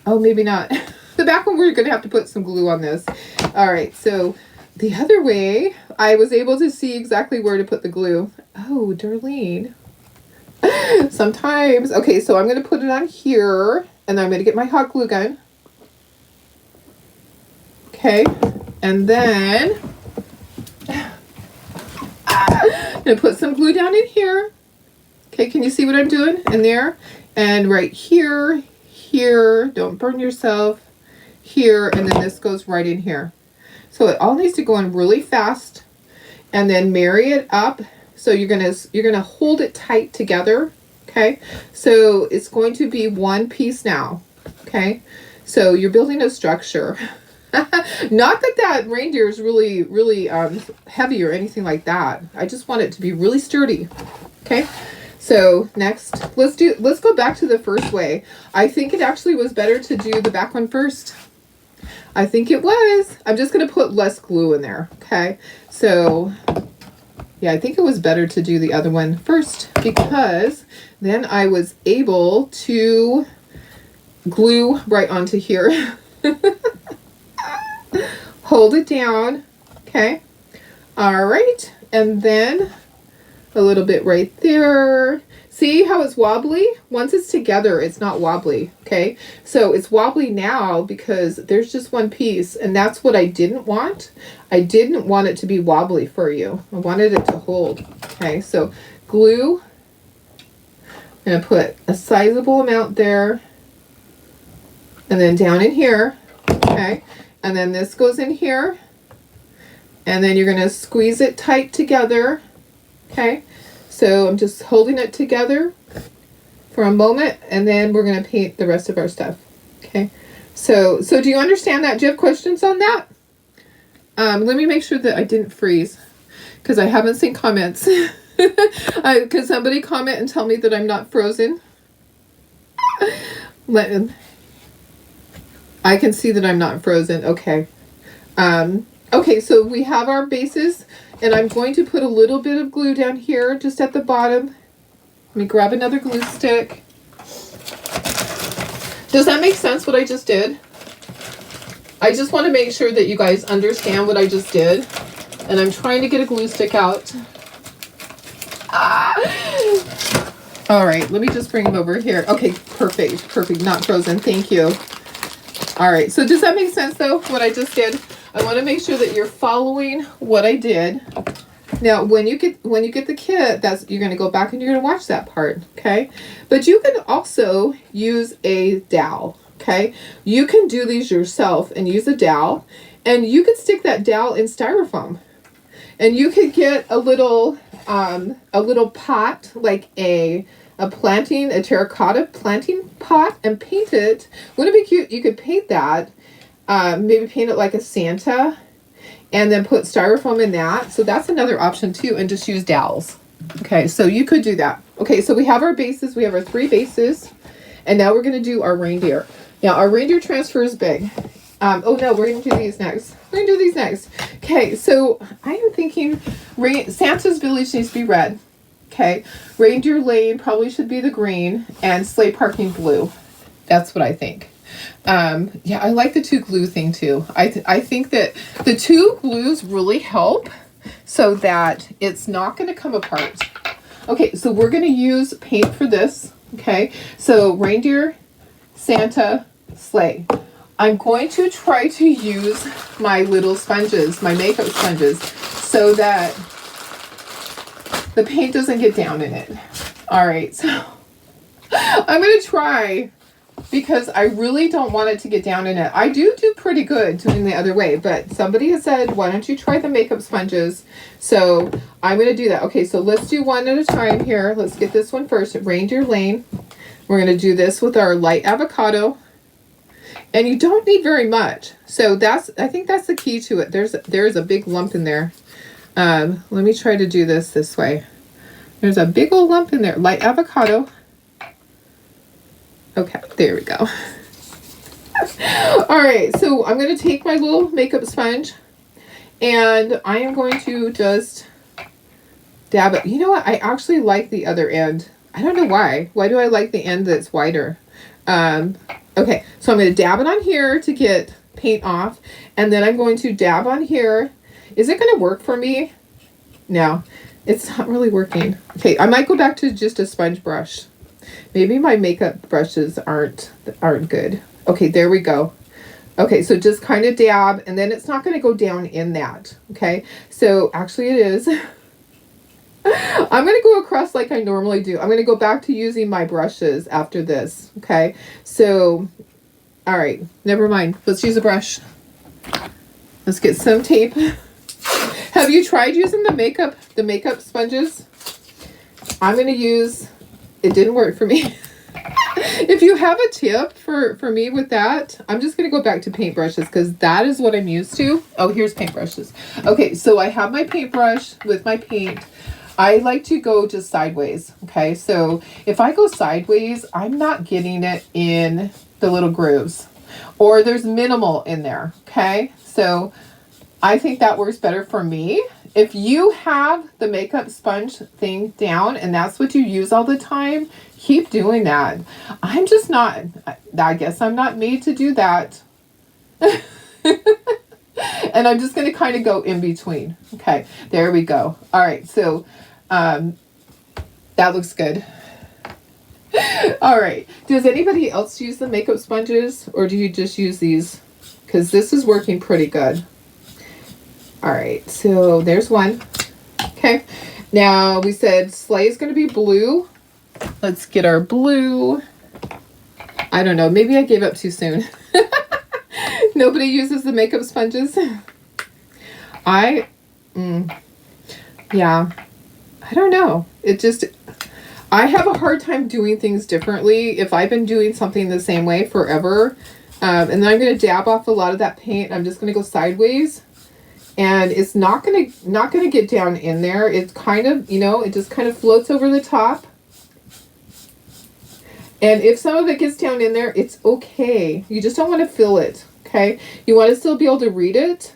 oh, maybe not. The back one, we're going to have to put some glue on this. All right, so the other way, I was able to see exactly where to put the glue. Oh, Darlene. Sometimes. Okay, so I'm going to put it on here, and then I'm going to get my hot glue gun. Okay, and then I'm going to put some glue down in here. Okay, can you see what I'm doing in there? And right here, here, don't burn yourself, here, and then this goes right in here. So it all needs to go in really fast, and then marry it up. So you're gonna hold it tight together. Okay, so it's going to be one piece now. Okay, so you're building a structure. Not that reindeer is really heavy or anything like that. I just want it to be really sturdy. Okay, So next, let's go back to the first way. I think it actually was better to do the back one first. I think it was. I'm just going to put less glue in there. Okay. So yeah, I think it was better to do the other one first because then I was able to glue right onto here. Hold it down. Okay. All right. And then a little bit right there. See how it's wobbly? Once it's together, it's not wobbly. Okay. So it's wobbly now because there's just one piece, and that's what I didn't want. I didn't want it to be wobbly for you. I wanted it to hold. Okay. So glue. I'm going to put a sizable amount there. And then down in here. Okay. And then this goes in here. And then you're going to squeeze it tight together. Okay. So I'm just holding it together for a moment, and then we're going to paint the rest of our stuff. Okay. So do you understand that? Do you have questions on that? Let me make sure that I didn't freeze because I haven't seen comments. Can somebody comment and tell me that I'm not frozen? I can see that I'm not frozen. Okay. Okay, so we have our bases, and I'm going to put a little bit of glue down here just at the bottom. Let me grab another glue stick. Does that make sense what I just did? I just want to make sure that you guys understand what I just did. And I'm trying to get a glue stick out. All right, let me just bring them over here. Okay, perfect, perfect, not frozen, thank you. All right, so does that make sense though, what I just did? I want to make sure that you're following what I did. Now, when you get the kit, you're going to go back and you're going to watch that part, okay? But you can also use a dowel, okay? You can do these yourself and use a dowel, and you could stick that dowel in styrofoam. And you could get a little pot, like a terracotta planting pot, and paint it. Wouldn't it be cute? You could paint that. Maybe paint it like a Santa and then put styrofoam in that. So that's another option too, and just use dowels. Okay, so you could do that. Okay, so we have our bases. We have our 3 bases. And now we're going to do our reindeer. Now, our reindeer transfer is big. Oh no, we're going to do these next. We're going to do these next. Okay, so I am thinking Santa's village needs to be red. Okay, reindeer lane probably should be the green, and sleigh parking blue. That's what I think. Yeah, I like the 2 glue thing too. I think that the 2 glues really help so that it's not going to come apart. Okay, so we're going to use paint for this. Okay, so reindeer, Santa, sleigh. I'm going to try to use my little sponges, my makeup sponges, so that the paint doesn't get down in it. All right, so I'm going to try, because I really don't want it to get down in it. I do pretty good doing the other way, but somebody has said, why don't you try the makeup sponges? So I'm going to do that. Okay, so let's do one at a time here. Let's get this one first. Reindeer Lane. We're going to do this with our light avocado. And you don't need very much. So I think that's the key to it. There's a big lump in there. Let me try to do this way. There's a big old lump in there. Light avocado. Okay, there we go. All right, so I'm going to take my little makeup sponge, and I am going to just dab it. You know what? I actually like the other end. I don't know why. Why do I like the end that's wider? Okay, so I'm going to dab it on here to get paint off, and then I'm going to dab on here. Is it going to work for me? No, it's not really working. Okay, I might go back to just a sponge brush. Maybe my makeup brushes aren't good. Okay, there we go. Okay, so just kind of dab, and then it's not going to go down in that. Okay, so actually it is. I'm going to go across like I normally do. I'm going to go back to using my brushes after this. Okay, so, all right, never mind. Let's use a brush. Let's get some tape. Have you tried using the makeup sponges? I'm going to use, it didn't work for me. If you have a tip for me with that, I'm just going to go back to paintbrushes because that is what I'm used to. Oh, here's paintbrushes. Okay, so I have my paintbrush with my paint. I like to go just sideways. Okay, so if I go sideways, I'm not getting it in the little grooves, or there's minimal in there. Okay, so I think that works better for me. If you have the makeup sponge thing down and that's what you use all the time, keep doing that. I'm just not, I guess I'm not made to do that. And I'm just going to kind of go in between. Okay, there we go. All right, so that looks good. All right, does anybody else use the makeup sponges, or do you just use these? Because this is working pretty good. All right, so there's one. Okay, now we said Slay is going to be blue. Let's get our blue. I don't know, maybe I gave up too soon. Nobody uses the makeup sponges. Yeah, I don't know. I have a hard time doing things differently. If I've been doing something the same way forever, and then I'm going to dab off a lot of that paint. I'm just going to go sideways, and it's not going to get down in there. It's kind of, it just kind of floats over the top. And if some of it gets down in there, it's okay. You just don't want to fill it. Okay, you want to still be able to read it,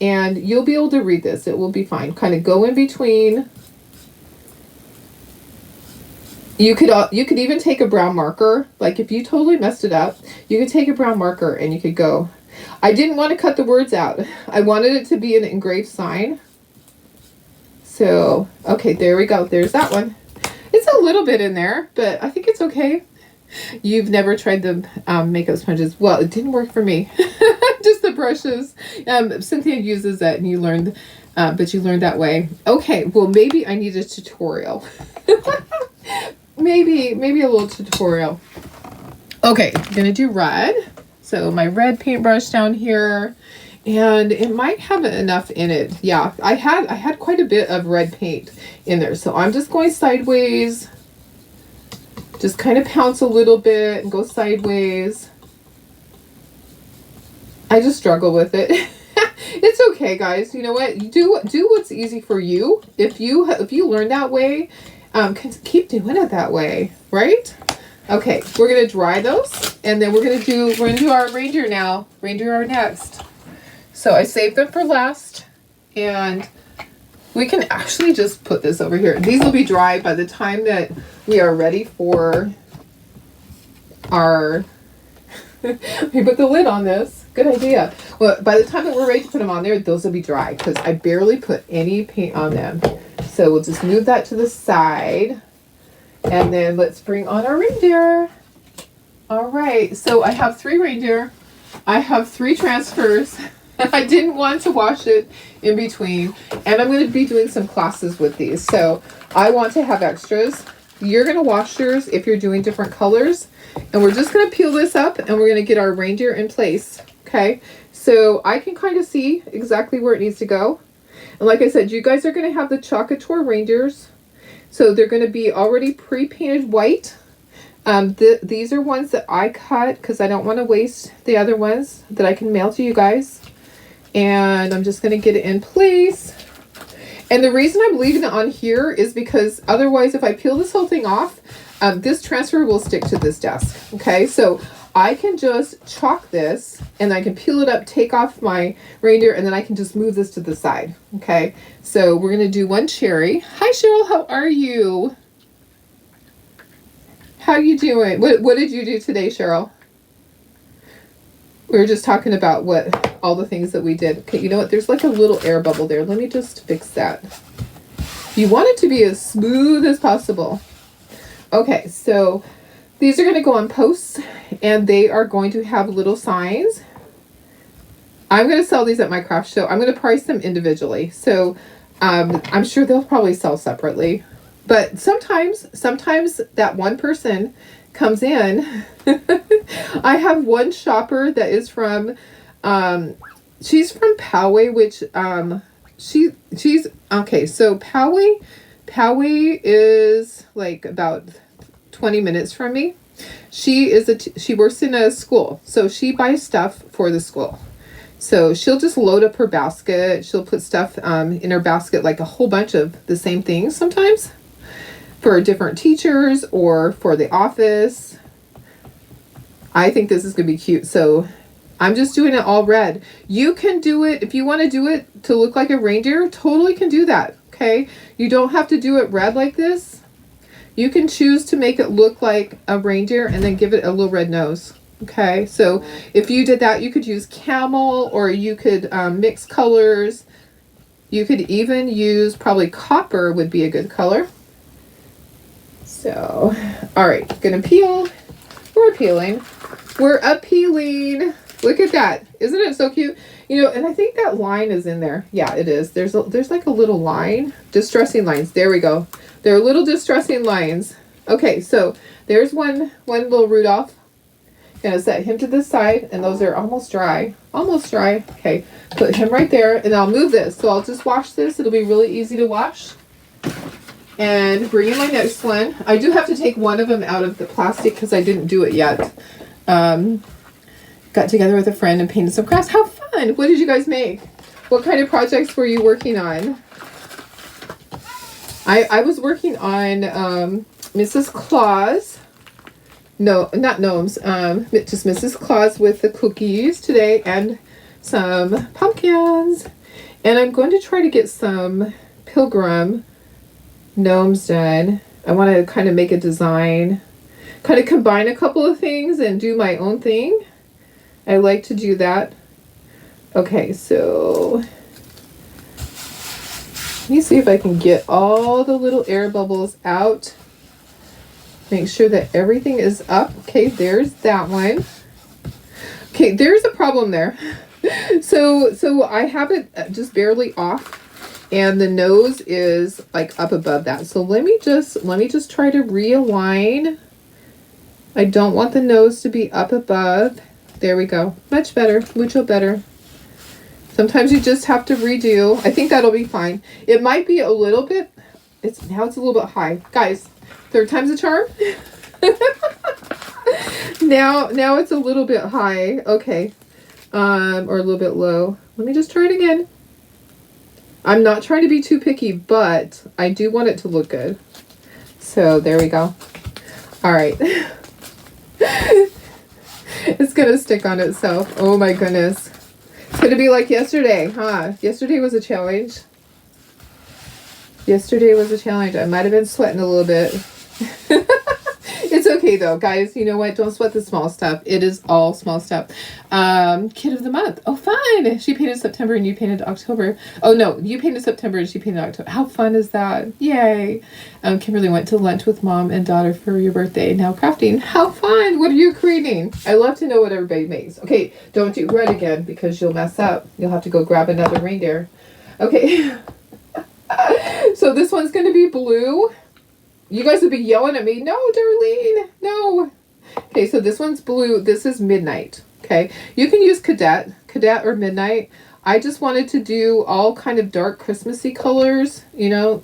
and you'll be able to read this. It will be fine. Kind of go in between. You could even take a brown marker. Like if you totally messed it up, you could take a brown marker and you could go. I didn't want to cut the words out. I wanted it to be an engraved sign. So, okay, there we go. There's that one. It's a little bit in there, but I think it's okay. You've never tried the makeup sponges. Well, it didn't work for me. Just the brushes. Cynthia uses that, and you learned, but you learned that way. Okay, well, maybe I need a tutorial. maybe a little tutorial. Okay, I'm gonna do red. So my red paintbrush down here, and it might have enough in it. Yeah, I had quite a bit of red paint in there, so I'm just going sideways. Just kind of pounce a little bit and go sideways. I just struggle with it. It's okay, guys. You know what? You do what's easy for you. If you learn that way, keep doing it that way, right? Okay, we're gonna dry those, and then we're gonna do our reindeer now. Reindeer are next. So I saved them for last, and we can actually just put this over here. These will be dry by the time that we are ready for our, we put the lid on this. Good idea. Well, by the time that we're ready to put them on there, those will be dry because I barely put any paint on them. So we'll just move that to the side, and then let's bring on our reindeer. All right, so I have 3 reindeer. I have 3 transfers. I didn't want to wash it in between, and I'm going to be doing some classes with these, so I want to have extras. You're going to wash yours if you're doing different colors, and we're just going to peel this up, and we're going to get our reindeer in place. Okay, so I can kind of see exactly where it needs to go, and like I said, you guys are going to have the Chocator reindeers, so they're going to be already pre-painted white. These are ones that I cut because I don't want to waste the other ones that I can mail to you guys. And I'm just going to get it in place. And the reason I'm leaving it on here is because otherwise, if I peel this whole thing off, this transfer will stick to this desk. Okay, so I can just chalk this, and I can peel it up, take off my reindeer, and then I can just move this to the side. Okay, so we're going to do one cherry. Hi, Cheryl. How are you? How you doing? What did you do today, Cheryl? We were just talking about all the things that we did. Okay, you know what? There's like a little air bubble there. Let me just fix that. You want it to be as smooth as possible. Okay, so these are going to go on posts, and they are going to have little signs. I'm going to sell these at my craft show. I'm going to price them individually. So I'm sure they'll probably sell separately. But sometimes that one person comes in. I have one shopper that is from, she's from Poway, which, she's, okay, so Poway is like about 20 minutes from me. She works in a school, so she buys stuff for the school. So she'll just load up her basket. She'll put stuff in her basket, like a whole bunch of the same things sometimes for different teachers or for the office. I think this is going to be cute. So I'm just doing it all red. You can do it if you want to do it to look like a reindeer, totally can do that. Okay. You don't have to do it red like this. You can choose to make it look like a reindeer and then give it a little red nose. Okay. So if you did that, you could use camel, or you could mix colors. You could even use probably copper would be a good color. So, all right, gonna peel. We're peeling. We're appealing. Look at that. Isn't it so cute? You know, and I think that line is in there. Yeah, it is. There's like a little line. Distressing lines. There we go. There are little distressing lines. Okay, so there's one little Rudolph. Gonna set him to the side, and those are almost dry. Almost dry. Okay, put him right there, and I'll move this. So I'll just wash this. It'll be really easy to wash. And bring in my next one. I do have to take one of them out of the plastic because I didn't do it yet. Got together with a friend and painted some crafts. How fun! What did you guys make? What kind of projects were you working on? I was working on Mrs. Claus. No, not gnomes. Just Mrs. Claus with the cookies today and some pumpkins. And I'm going to try to get some pilgrim gnomes done. I want to kind of make a design, kind of combine a couple of things and do my own thing. I like to do that. Okay, so let me see if I can get all the little air bubbles out. Make sure that everything is up. Okay, there's that one. Okay, there's a problem there. So I have it just barely off. And the nose is like up above that. So let me just try to realign. I don't want the nose to be up above. There we go. Much better. Mucho better. Sometimes you just have to redo. I think that'll be fine. It might be a little bit. It's a little bit high. Guys, third time's a charm. Now it's a little bit high. Okay. Or a little bit low. Let me just try it again. I'm not trying to be too picky, but I do want it to look good. So there we go. All right. It's going to stick on itself. Oh my goodness. It's going to be like yesterday, huh? Yesterday was a challenge. Yesterday was a challenge. I might have been sweating a little bit. It's okay though, guys. You know what? Don't sweat the small stuff. It is all small stuff. Kid of the month. Oh, fun. She painted September and you painted October. Oh no, you painted September and she painted October. How fun is that? Yay. Kimberly went to lunch with mom and daughter for your birthday. Now crafting. How fun. What are you creating? I love to know what everybody makes. Okay, don't do red again because you'll mess up. You'll have to go grab another reindeer. Okay. So this one's going to be blue. You guys would be yelling at me. No, Darlene. No. Okay, so this one's blue. This is midnight. Okay. You can use cadet or midnight. I just wanted to do all kind of dark Christmassy colors. You know,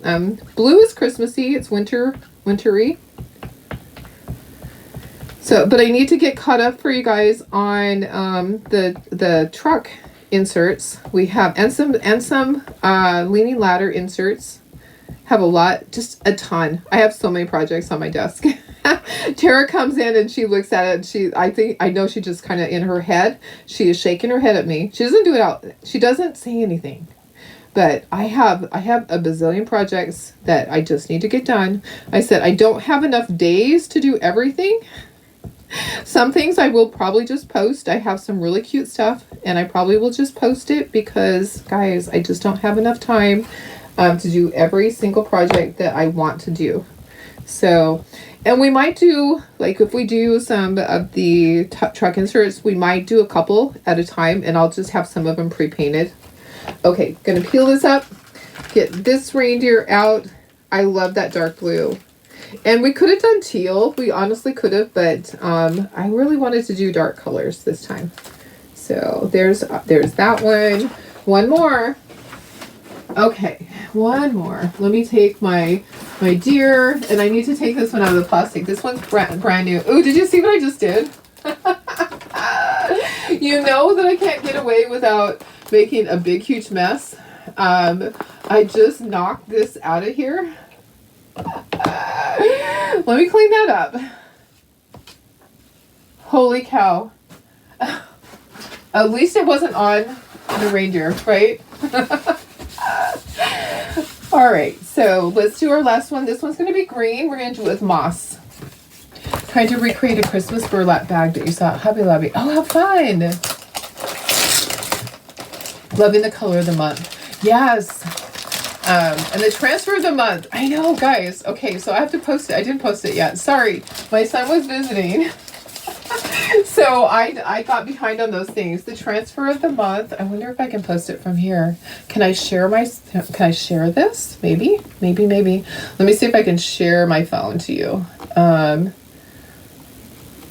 blue is Christmassy. It's wintry. So, but I need to get caught up for you guys on the truck inserts. We have and some leaning ladder inserts. Have a lot, just a ton. I have so many projects on my desk. Tara comes in and she looks at it and I know she just kind of in her head, she is shaking her head at me. She doesn't do it out. She doesn't say anything. But I have a bazillion projects that I just need to get done. I said I don't have enough days to do everything. Some things I will probably just post. I have some really cute stuff and I probably will just post it because, guys, I just don't have enough time to do every single project that I want to do. So, and we might do, like if we do some of the truck inserts, we might do a couple at a time and I'll just have some of them pre-painted. Okay, gonna peel this up, get this reindeer out. I love that dark blue. And we could have done teal. We honestly could have, but I really wanted to do dark colors this time. So there's that one. One more. Okay, one more. Let me take my deer, and I need to take this one out of the plastic. This one's brand new. Oh, did you see what I just did? You know that I can't get away without making a big, huge mess. I just knocked this out of here. Let me clean that up. Holy cow. At least it wasn't on the reindeer, right? All right, so let's do our last one. This one's going to be green. We're going to do it with moss. Trying to recreate a Christmas burlap bag that you saw at Hobby Lobby. Oh, how fun. Loving the color of the month. Yes. And the transfer of the month. I know, guys. Okay, so I have to post it. I didn't post it yet. Sorry. My son was visiting. So I got behind on those things. The transfer of the month. I wonder if I can post it from here. Can I share this? Maybe. Let me see if I can share my phone to you.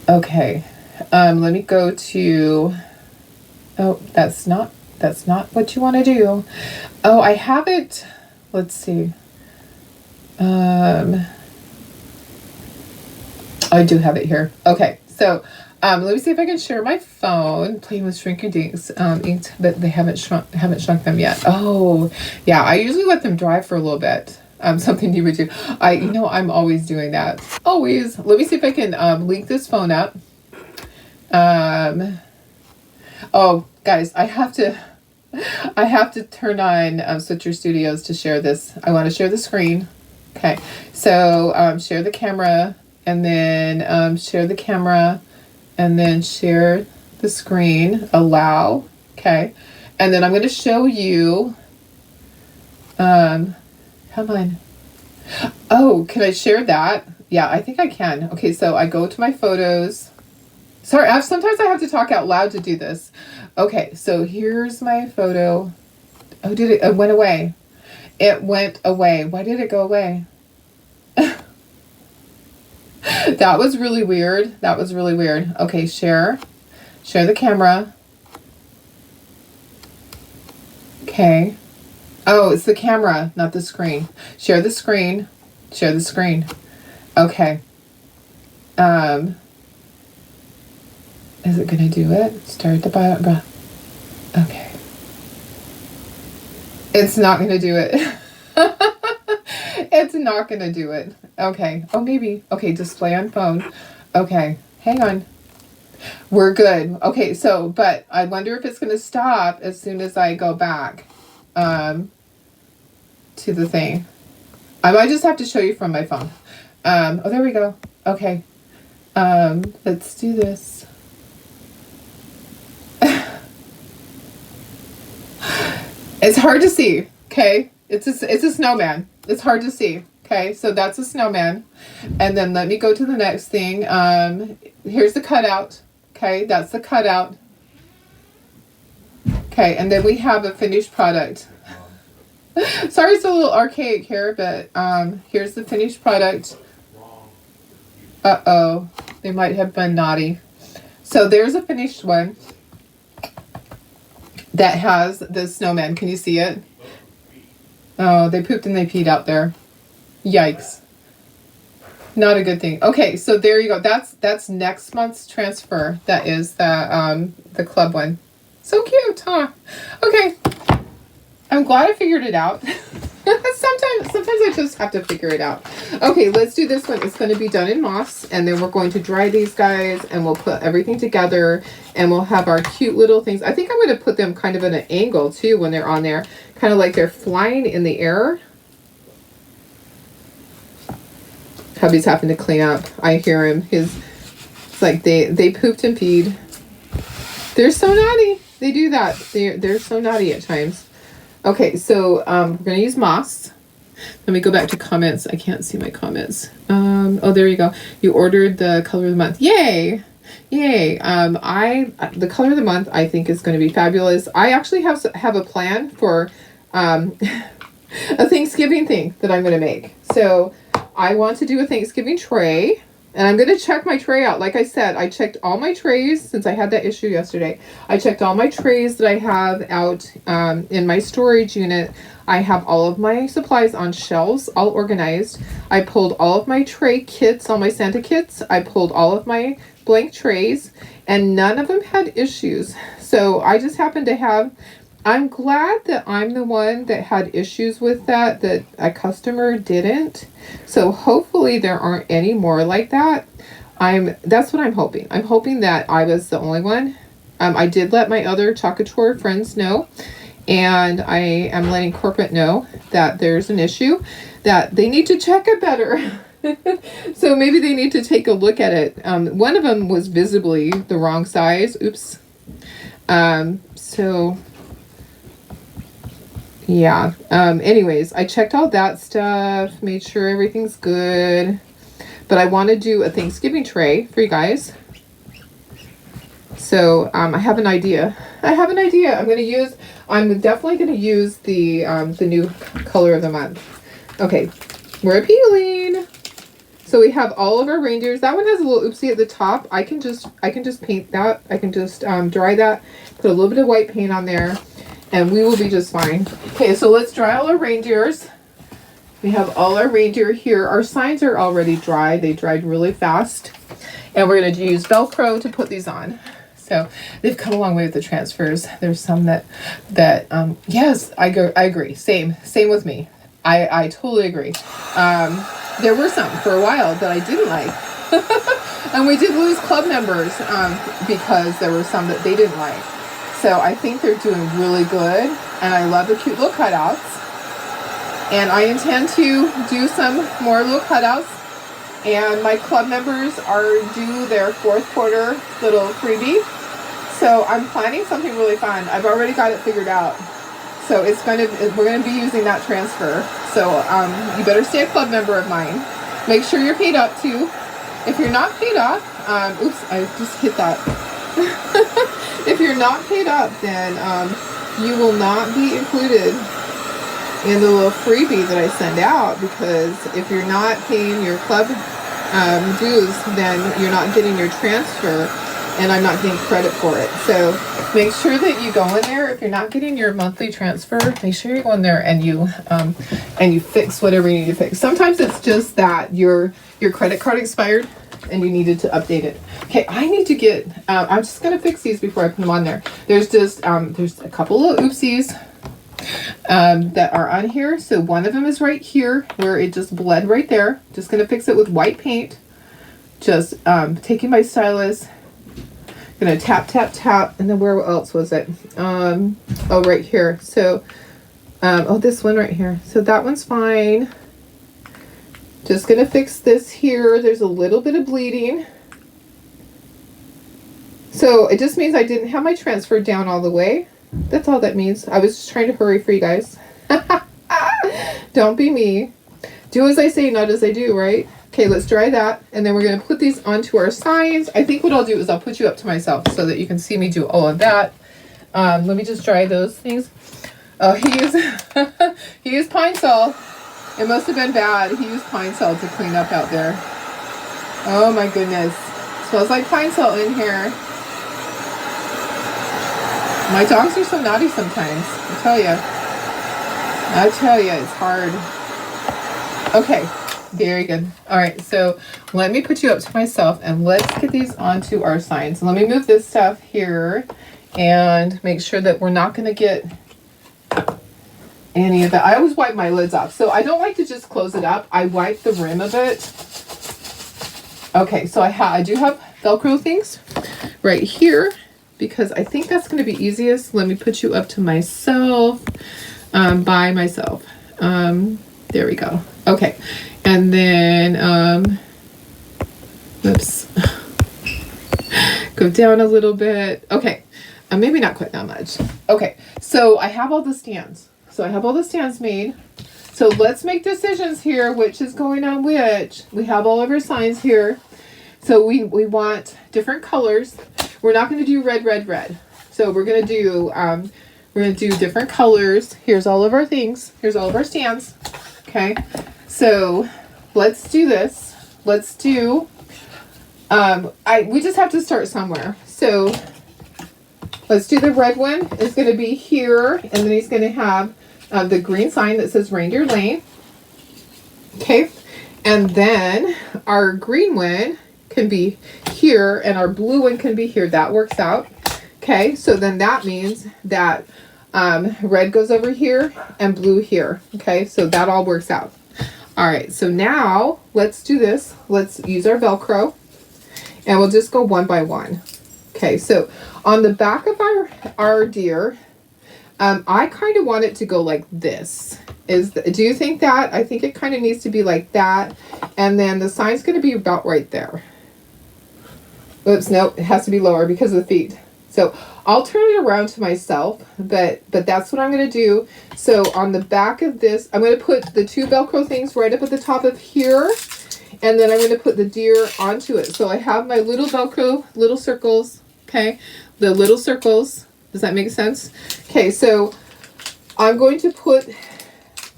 Okay. Let me go to, oh, that's not what you want to do. Oh, I have it. Let's see. I do have it here. Okay. So, let me see if I can share my phone. Playing with Shrink-a-Dinks inked, but they haven't shrunk them yet. Oh, yeah. I usually let them dry for a little bit. Something you would do. I'm always doing that. Always. Let me see if I can link this phone up. Oh, guys, I have to turn on Switcher Studios to share this. I want to share the screen. Okay. So share the camera, and then share the camera, and then share the screen. Allow. Okay. And then I'm going to show you. Come on. Oh, can I share that? Yeah, I think I can. Okay, so I go to my photos. Sorry, sometimes I have to talk out loud to do this. Okay, so here's my photo. Oh, it went away. It went away. Why did it go away? That was really weird. Okay, share the camera. Okay. Oh, it's the camera, not the screen. Share the screen. Okay. Is it gonna do it? Start at the bottom. Okay. It's not gonna do it. It's not gonna do it. Okay. Oh, maybe. Okay, display on phone. Okay. Hang on. We're good. Okay, so, but I wonder if it's gonna stop as soon as I go back. To the thing. I might just have to show you from my phone. Oh, there we go. Okay. Let's do this. It's hard to see. Okay. It's a snowman. It's hard to see. Okay. So that's a snowman. And then let me go to the next thing. Here's the cutout. Okay. That's the cutout. Okay. And then we have a finished product. Sorry, it's a little archaic here, but here's the finished product. Uh-oh. They might have been naughty. So there's a finished one that has the snowman. Can you see it? Oh, they pooped and they peed out there. Yikes. Not a good thing. Okay, so there you go. That's next month's transfer. That is the club one. So cute, huh? Okay. I'm glad I figured it out. Sometimes I just have to figure it out. Okay, let's do this one. It's going to be done in moss, and then we're going to dry these guys, and we'll put everything together, and we'll have our cute little things. I think I'm going to put them kind of at an angle too when they're on there, kind of like they're flying in the air. Hubby's having to clean up. I hear him. It's like they pooped and peed. They're so naughty. They do that. They're so naughty at times. Okay, so we're going to use moss. Let me go back to comments. I can't see my comments. Oh, there you go. You ordered the color of the month. Yay! Yay! The color of the month I think is going to be fabulous. I actually have a plan for a Thanksgiving thing that I'm going to make. So I want to do a Thanksgiving tray. And I'm going to check my tray out. Like I said, I checked all my trays since I had that issue yesterday. I checked all my trays that I have out in my storage unit. I have all of my supplies on shelves, all organized. I pulled all of my tray kits, all my Santa kits. I pulled all of my blank trays, and none of them had issues. So I just happened to have... I'm glad that I'm the one that had issues with that a customer didn't. So hopefully there aren't any more like that. That's what I'm hoping. I'm hoping that I was the only one. I did let my other Chocator friends know, and I am letting corporate know that there's an issue, that they need to check it better. So maybe they need to take a look at it. One of them was visibly the wrong size. Oops. So yeah. Anyways, I checked all that stuff, made sure everything's good. But I want to do a Thanksgiving tray for you guys. So I have an idea. I'm definitely going to use the new color of the month. Okay, we're appealing. So we have all of our reindeers. That one has a little oopsie at the top. I can just paint that. I can just dry that, put a little bit of white paint on there, and we will be just fine. Okay, so let's dry all our reindeers. We have all our reindeer here. Our signs are already dry. They dried really fast. And we're going to use Velcro to put these on. So they've come a long way with the transfers. There's some that yes, I agree. Same with me. I totally agree. There were some for a while that I didn't like. And we did lose club members because there were some that they didn't like. So I think they're doing really good, and I love the cute little cutouts. And I intend to do some more little cutouts. And my club members are due their fourth quarter little freebie. So I'm planning something really fun. I've already got it figured out. So we're gonna be using that transfer. So you better stay a club member of mine. Make sure you're paid up too. If you're not paid up, oops, I just hit that. If you're not paid up, then you will not be included in the little freebie that I send out, because if you're not paying your club dues, then you're not getting your transfer, and I'm not getting credit for it. So make sure that you go in there. If you're not getting your monthly transfer, make sure you go in there and you fix whatever you need to fix. Sometimes it's just that your credit card expired and you needed to update it. Okay, I need to get, I'm just going to fix these before I put them on there. There's just, there's a couple of oopsies that are on here. So one of them is right here where it just bled right there. Just going to fix it with white paint. Just taking my stylus, going to tap, tap, tap. And then where else was it? Oh, right here. So, oh, this one right here. So that one's fine. Just going to fix this here. There's a little bit of bleeding. So it just means I didn't have my transfer down all the way. That's all that means. I was just trying to hurry for you guys. Don't be me. Do as I say, not as I do, right? Okay, let's dry that. And then we're going to put these onto our signs. I think what I'll do is I'll put you up to myself so that you can see me do all of that. Let me just dry those things. Oh, he used Pine Sol. It must have been bad. He used Pine Sol to clean up out there. Oh my goodness. Smells like Pine Sol in here. My dogs are so naughty sometimes. I tell you, it's hard. Okay, very good. All right, so let me put you up to myself and let's get these onto our signs. So let me move this stuff here and make sure that we're not going to get any of that. I always wipe my lids off. So I don't like to just close it up. I wipe the rim of it. Okay, so I do have Velcro things right here because I think that's going to be easiest. Let me put you up to myself, by myself. There we go. Okay. And then, oops, go down a little bit. Okay. Maybe not quite that much. Okay. So I have all the stands. Made. So let's make decisions here, which is going on which. We have all of our signs here. So we want different colors. We're not going to do red, red, red. So we're going to do different colors. Here's all of our things. Here's all of our stands. Okay. So let's do this. Let's do We just have to start somewhere. So let's do the red one. It's going to be here, and then he's going to have the green sign that says Reindeer Lane. Okay, and then our green one can be here, and our blue one can be here. That works out. Okay, so then that means that red goes over here and blue here. Okay, so that all works out. All right, so now let's do this. Let's use our Velcro, and we'll just go one by one. Okay, so on the back of our deer, I kind of want it to go like this. Do you think that? I think it kind of needs to be like that, and then the sign's going to be about right there. Oops, no, it has to be lower because of the feet. So I'll turn it around to myself, but that's what I'm going to do. So on the back of this, I'm going to put the two Velcro things right up at the top of here, and then I'm going to put the deer onto it. So I have my little Velcro, little circles, okay? The little circles. Does that make sense? Okay, so I'm going to put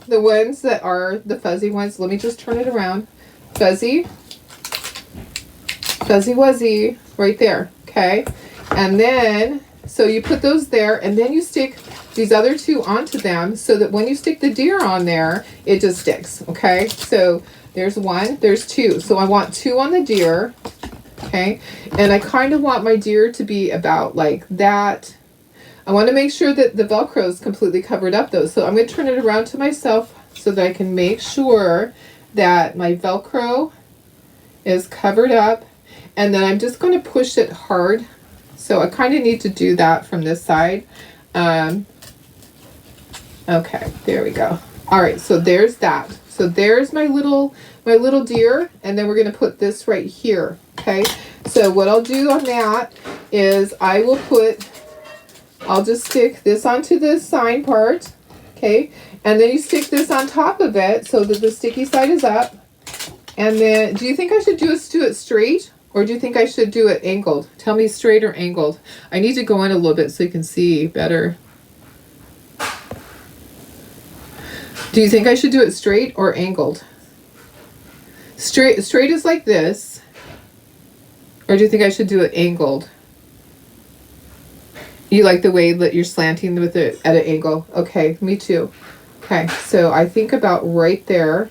the ones that are the fuzzy ones. Let me just turn it around. Fuzzy. Fuzzy wuzzy. Right there, okay? And then, so you put those there, and then you stick these other two onto them so that when you stick the deer on there, it just sticks, okay? So there's one, there's two. So I want two on the deer, okay? And I kind of want my deer to be about like that. I want to make sure that the Velcro is completely covered up though. So I'm going to turn it around to myself so that I can make sure that my Velcro is covered up. And then I'm just going to push it hard. So I kind of need to do that from this side. Okay, there we go. All right, so there's that. So there's my little deer, and then we're going to put this right here, okay? So what I'll do on that is I'll just stick this onto the sign part, okay? And then you stick this on top of it so that the sticky side is up. And then, do you think I should do it straight? Or do you think I should do it angled? Tell me straight or angled. I need to go in a little bit so you can see better. Do you think I should do it straight or angled? Straight is like this. Or do you think I should do it angled? You like the way that you're slanting with it at an angle? Okay, me too. Okay, so I think about right there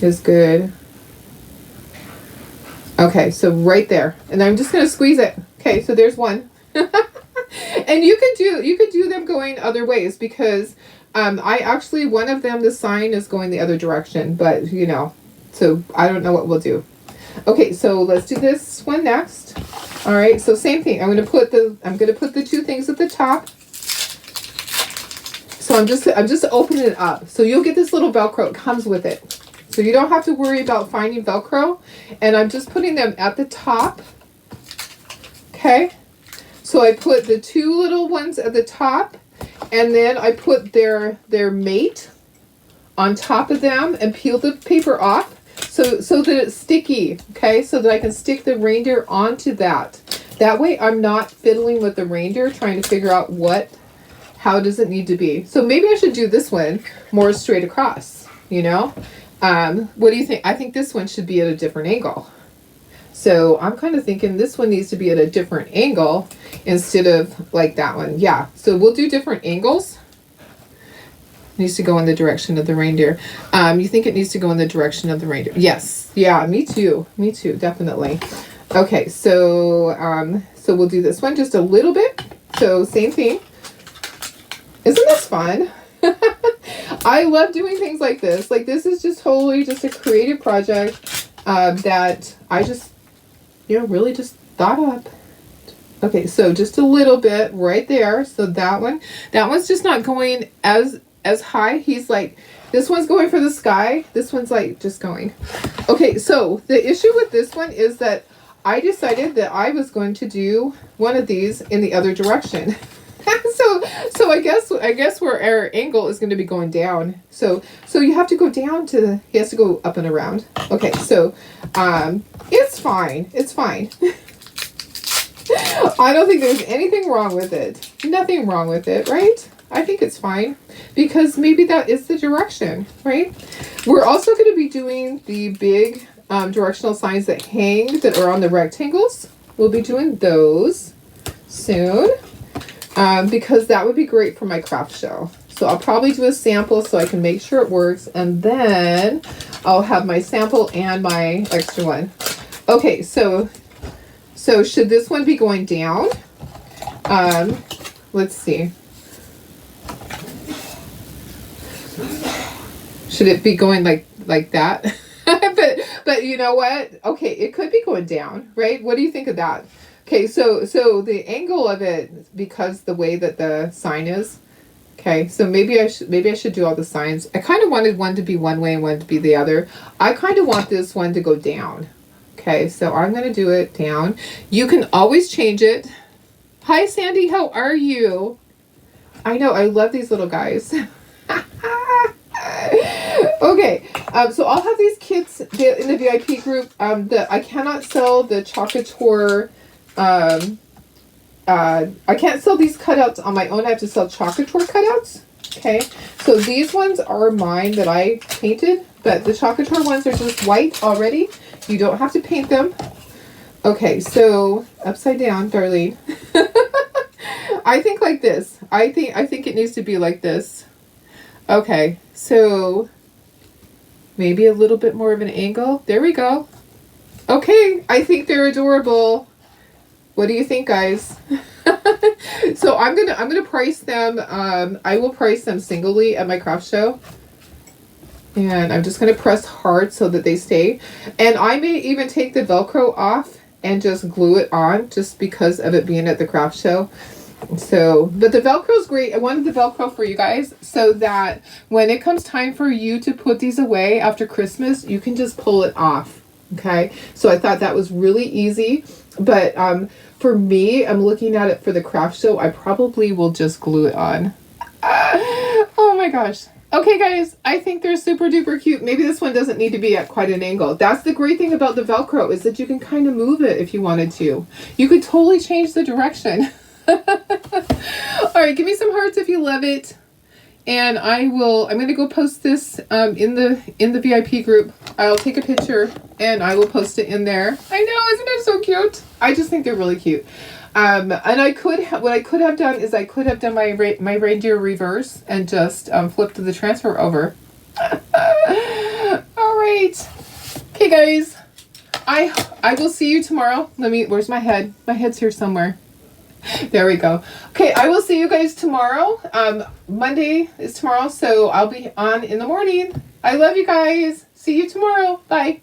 is good. Okay, so right there, and I'm just going to squeeze it. Okay, so there's one. And you could do them going other ways because I actually, one of them, the sign is going the other direction, but you know, so I don't know what we'll do. Okay, so let's do this one next. All right, so same thing. I'm going to put the two things at the top. So I'm just opening it up. So you'll get this little Velcro. It comes with it. So you don't have to worry about finding Velcro. And I'm just putting them at the top. Okay. So I put the two little ones at the top. And then I put their mate on top of them and peel the paper off. So that it's sticky. Okay. So that I can stick the reindeer onto that. That way I'm not fiddling with the reindeer trying to figure out how does it need to be. So maybe I should do this one more straight across, you know? What do you think? I think this one should be at a different angle. So I'm kind of thinking this one needs to be at a different angle instead of like that one. Yeah. So we'll do different angles. It needs to go in the direction of the reindeer. You think it needs to go in the direction of the reindeer? Yes. Yeah, me too. Me too. Definitely. Okay. So we'll do this one just a little bit. So same thing. Isn't this fun? I love doing things like this. Like this is just totally just a creative project that I just, really just thought up. Okay, so just a little bit right there. So that one's just not going as high. He's like, this one's going for the sky. This one's like just going. Okay, so the issue with this one is that I decided that I was going to do one of these in the other direction. So I guess where our angle is going to be going down. So you have to go down he has to go up and around. Okay, so it's fine. It's fine. I don't think there's anything wrong with it. Nothing wrong with it, right? I think it's fine because maybe that is the direction, right? We're also going to be doing the big directional signs that hang that are on the rectangles. We'll be doing those soon because that would be great for my craft show. So I'll probably do a sample so I can make sure it works, and then I'll have my sample and my extra one. Okay, so should this one be going down? Let's see. Should it be going like that? but you know what? Okay, it could be going down, right? What do you think of that? Okay, so the angle of it, because the way that the sign is. Okay, so maybe I should do all the signs. I kind of wanted one to be one way and one to be the other. I kind of want this one to go down. Okay, so I'm going to do it down. You can always change it. Hi, Sandy. How are you? I know. I love these little guys. Okay, so I'll have these kits in the VIP group. I cannot sell the Chocator. I can't sell these cutouts on my own. I have to sell Chocator cutouts. Okay, so these ones are mine that I painted, but the Chocator ones are just white already. You don't have to paint them. Okay, so upside down, Darlene. I think like this. I think it needs to be like this. Okay, so maybe a little bit more of an angle. There we go. Okay, I think they're adorable. What do you think, guys? So I'm gonna price them. I will price them singly at my craft show. And I'm just gonna press hard so that they stay. And I may even take the Velcro off and just glue it on just because of it being at the craft show. So, but the Velcro is great. I wanted the Velcro for you guys so that when it comes time for you to put these away after Christmas, you can just pull it off. Okay, so I thought that was really easy. But for me, I'm looking at it for the craft show. I probably will just glue it on. Oh my gosh. Okay, guys, I think they're super duper cute. Maybe this one doesn't need to be at quite an angle. That's the great thing about the Velcro, is that you can kind of move it if you wanted to. You could totally change the direction. All right, give me some hearts if you love it. And I'm going to go post this in the VIP group. I'll take a picture and I will post it in there. I know, isn't it so cute? I just think they're really cute. And what I could have done is I could have done my reindeer reverse and just flipped the transfer over. All right. Okay, guys. I will see you tomorrow. Where's my head? My head's here somewhere. There we go. Okay, I will see you guys tomorrow. Monday is tomorrow, so I'll be on in the morning. I love you guys. See you tomorrow. Bye.